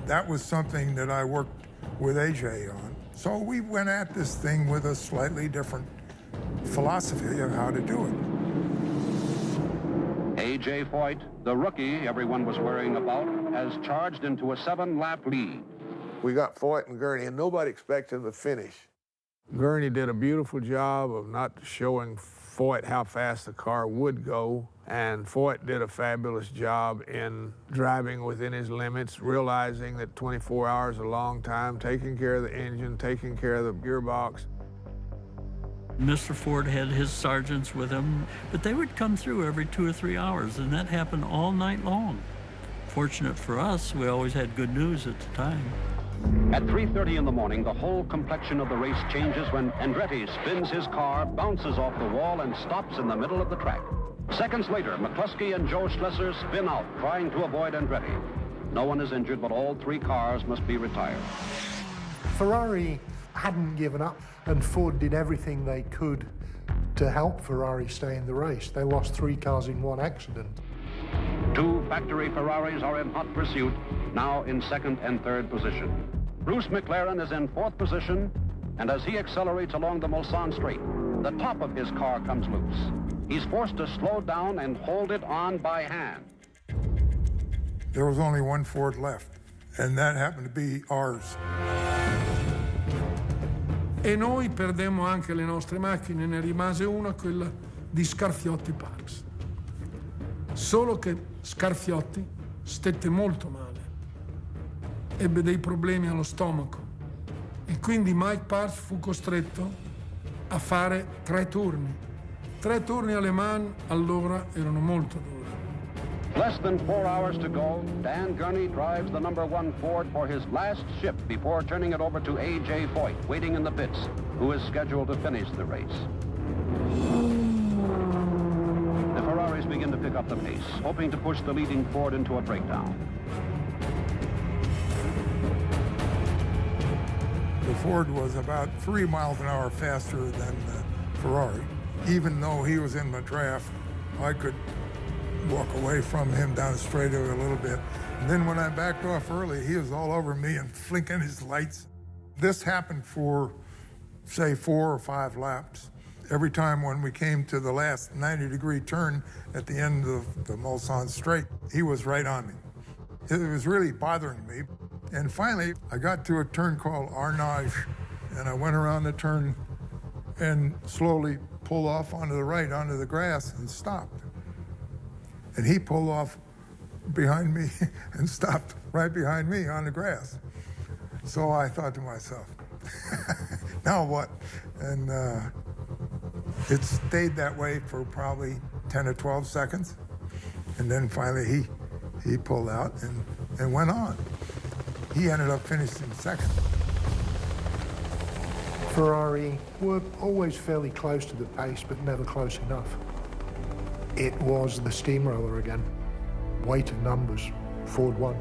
S3: That was something that I worked with AJ on. So we went at this thing with a slightly different philosophy of how to do it.
S13: A.J. Foyt, the rookie everyone was worrying about, has charged into a 7-lap lead.
S11: We got Foyt and Gurney, and nobody expected him to finish.
S17: Gurney did a beautiful job of not showing Foyt how fast the car would go, and Foyt did a fabulous job in driving within his limits, realizing that 24 hours is a long time, taking care of the engine, taking care of the gearbox.
S15: Mr. Ford had his sergeants with him, but they would come through every 2 or 3 hours, and that happened all night long. Fortunate for us, we always had good news at the time.
S13: At 3:30 in the morning, the whole complexion of the race changes when Andretti spins his car, bounces off the wall, and stops in the middle of the track. Seconds later, McCluskey and Joe Schlesser spin out, trying to avoid Andretti. No one is injured, but all 3 cars must be retired.
S22: Ferrari hadn't given up, and Ford did everything they could to help Ferrari stay in the race. They lost 3 cars in 1 accident.
S13: 2 factory Ferraris are in hot pursuit, now in 2nd and 3rd position. Bruce McLaren is in 4th position, and as he accelerates along the Mulsanne Straight, the top of his car comes loose. He's forced to slow down and hold it on by hand.
S3: There was only 1 Ford left, and that happened to be ours.
S21: E noi perdemmo anche le nostre macchine, ne rimase una, quella di Scarfiotti Parks. Solo che Scarfiotti stette molto male, ebbe dei problemi allo stomaco e quindi Mike Parks fu costretto a fare 3 turni. 3 turni a Le Mans allora erano molto duri.
S13: Less than 4 hours to go, Dan Gurney drives the number 1 Ford for his last shift before turning it over to A.J. Foyt, waiting in the pits, who is scheduled to finish the race. The Ferraris begin to pick up the pace, hoping to push the leading Ford into a breakdown.
S8: The Ford was about 3 miles an hour faster than the Ferrari. Even though he was in the draft, I could walk away from him down the straightaway a little bit. And then when I backed off early, he was all over me and flinking his lights. This happened for, say, 4 or 5 laps. Every time when we came to the last 90-degree turn at the end of the Mulsanne Straight, he was right on me. It was really bothering me. And finally, I got to a turn called Arnage, and I went around the turn and slowly pulled off onto the right, onto the grass, and stopped. And he pulled off behind me and stopped right behind me on the grass. So I thought to myself, now what? And it stayed that way for probably 10 or 12 seconds. And then finally he pulled out and went on. He ended up finishing second.
S22: Ferrari were always fairly close to the pace, but never close enough. It was the steamroller again. Weight of numbers, Ford won.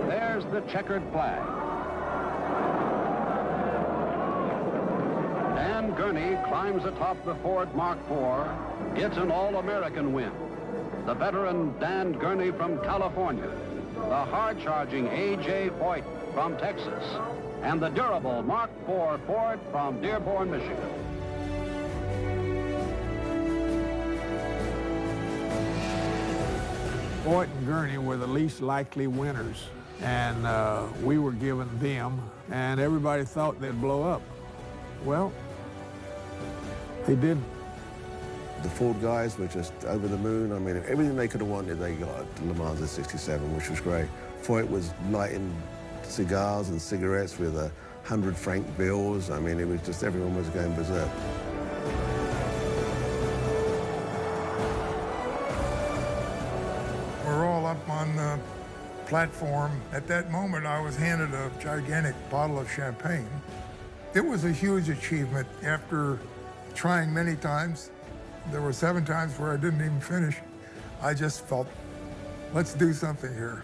S13: There's the checkered flag. Dan Gurney climbs atop the Ford Mark IV, gets an All-American win. The veteran Dan Gurney from California, the hard-charging A.J. Foyt from Texas, and the durable Mark IV Ford from Dearborn, Michigan.
S17: Foyt and Gurney were the least likely winners, and we were given them, and everybody thought they'd blow up. Well, they didn't.
S11: The Ford guys were just over the moon. I mean, everything they could have wanted, they got at Le Mans in '67, which was great. Foyt was lighting cigars and cigarettes with 100-franc bills. I mean, it was just, everyone was going berserk.
S8: We're all up on the platform. At that moment, I was handed a gigantic bottle of champagne. It was a huge achievement. After trying many times, there were 7 times where I didn't even finish. I just felt, let's do something here.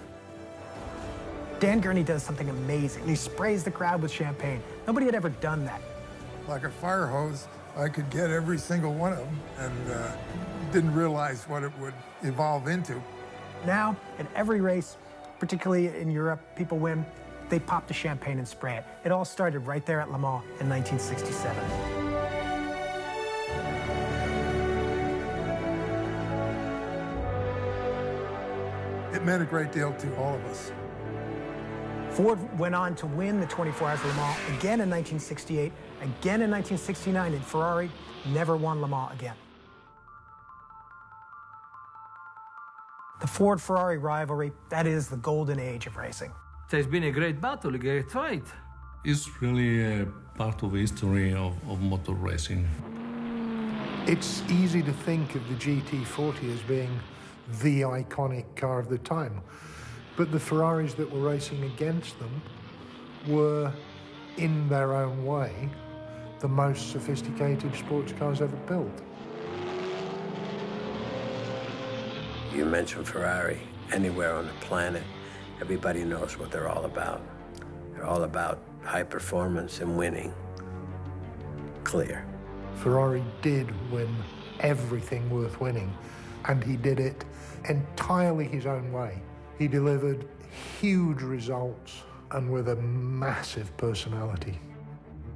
S1: Dan Gurney does something amazing. He sprays the crowd with champagne. Nobody had ever done that.
S8: Like a fire hose, I could get every single one of them and didn't realize what it would evolve into.
S1: Now, in every race, particularly in Europe, people win, they pop the champagne and spray it. It all started right there at Le Mans in 1967.
S8: It meant a great deal to all of us.
S1: Ford went on to win the 24 Hours of Le Mans again in 1968, again in 1969, and Ferrari never won Le Mans again. The Ford-Ferrari rivalry, that is the golden age of racing.
S19: It has been a great battle, a great fight.
S20: It's really a part of the history of motor racing.
S22: It's easy to think of the GT40 as being the iconic car of the time. But the Ferraris that were racing against them were, in their own way, the most sophisticated sports cars ever built.
S10: You mention Ferrari, anywhere on the planet, everybody knows what they're all about. They're all about high performance and winning. Clear.
S22: Ferrari did win everything worth winning, and he did it entirely his own way. He delivered huge results and with a massive personality.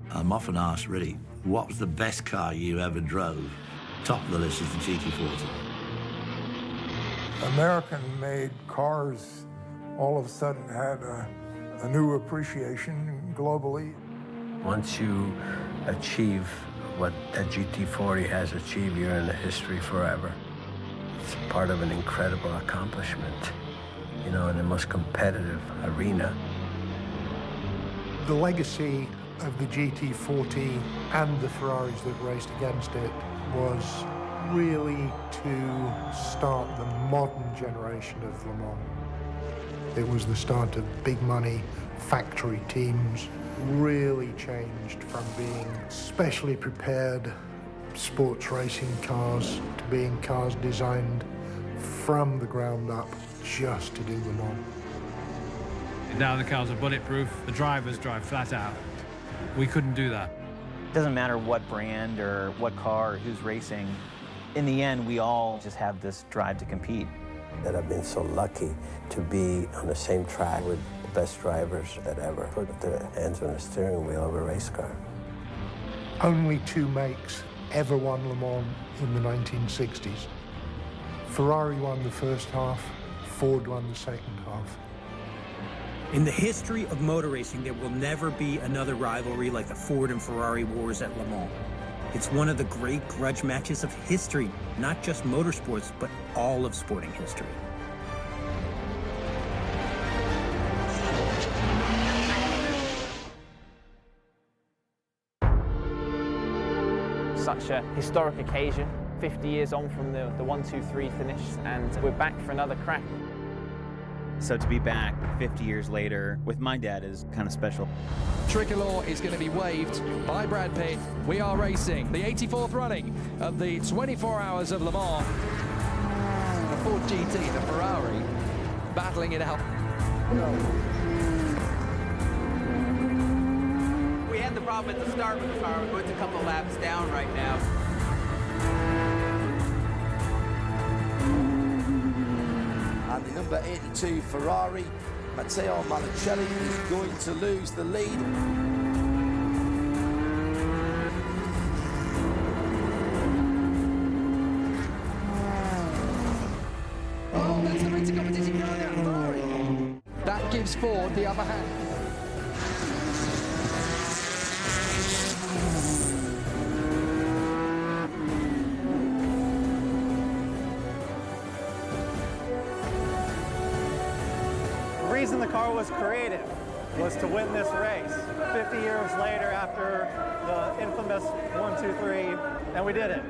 S7: I'm often asked, really, what was the best car you ever drove? Top of the list is the GT40.
S8: American-made cars all of a sudden had a new appreciation globally.
S10: Once you achieve what that GT40 has achieved, you're in the history forever. It's part of an incredible accomplishment, you know, in the most competitive arena.
S22: The legacy of the GT40 and the Ferraris that raced against it was really to start the modern generation of Le Mans. It was the start of big money factory teams, really changed from being specially prepared sports racing cars to being cars designed from the ground up just to do Le Mans.
S14: Now the cars are bulletproof, the drivers drive flat out. We couldn't do that.
S2: It doesn't matter what brand or what car or who's racing. In the end, we all just have this drive to compete.
S10: That I've been so lucky to be on the same track with the best drivers that ever put their hands on the steering wheel of a race car.
S22: Only 2 makes ever won Le Mans in the 1960s. Ferrari won the first half, Ford won the second half.
S1: In the history of motor racing, there will never be another rivalry like the Ford and Ferrari wars at Le Mans. It's one of the great grudge matches of history, not just motorsports, but all of sporting history.
S16: Such a historic occasion, 50 years on from the 1-2-3 finish, and we're back for another crack.
S2: So to be back 50 years later with my dad is kind of special.
S18: Tricolor is going to be waved by Brad Pitt. We are racing the 84th running of the 24 Hours of Le Mans. The Ford GT, the Ferrari, battling it out.
S23: We had the problem at the start with the car. It's a couple laps down right now.
S7: And the number 82 Ferrari, Matteo Monicelli, is going to lose the lead.
S18: Oh, that's the racing competition going out, Ferrari. That gives Ford the upper hand.
S25: The reason the car was created was to win this race. 50 years later after the infamous 1-2-3, and we did it.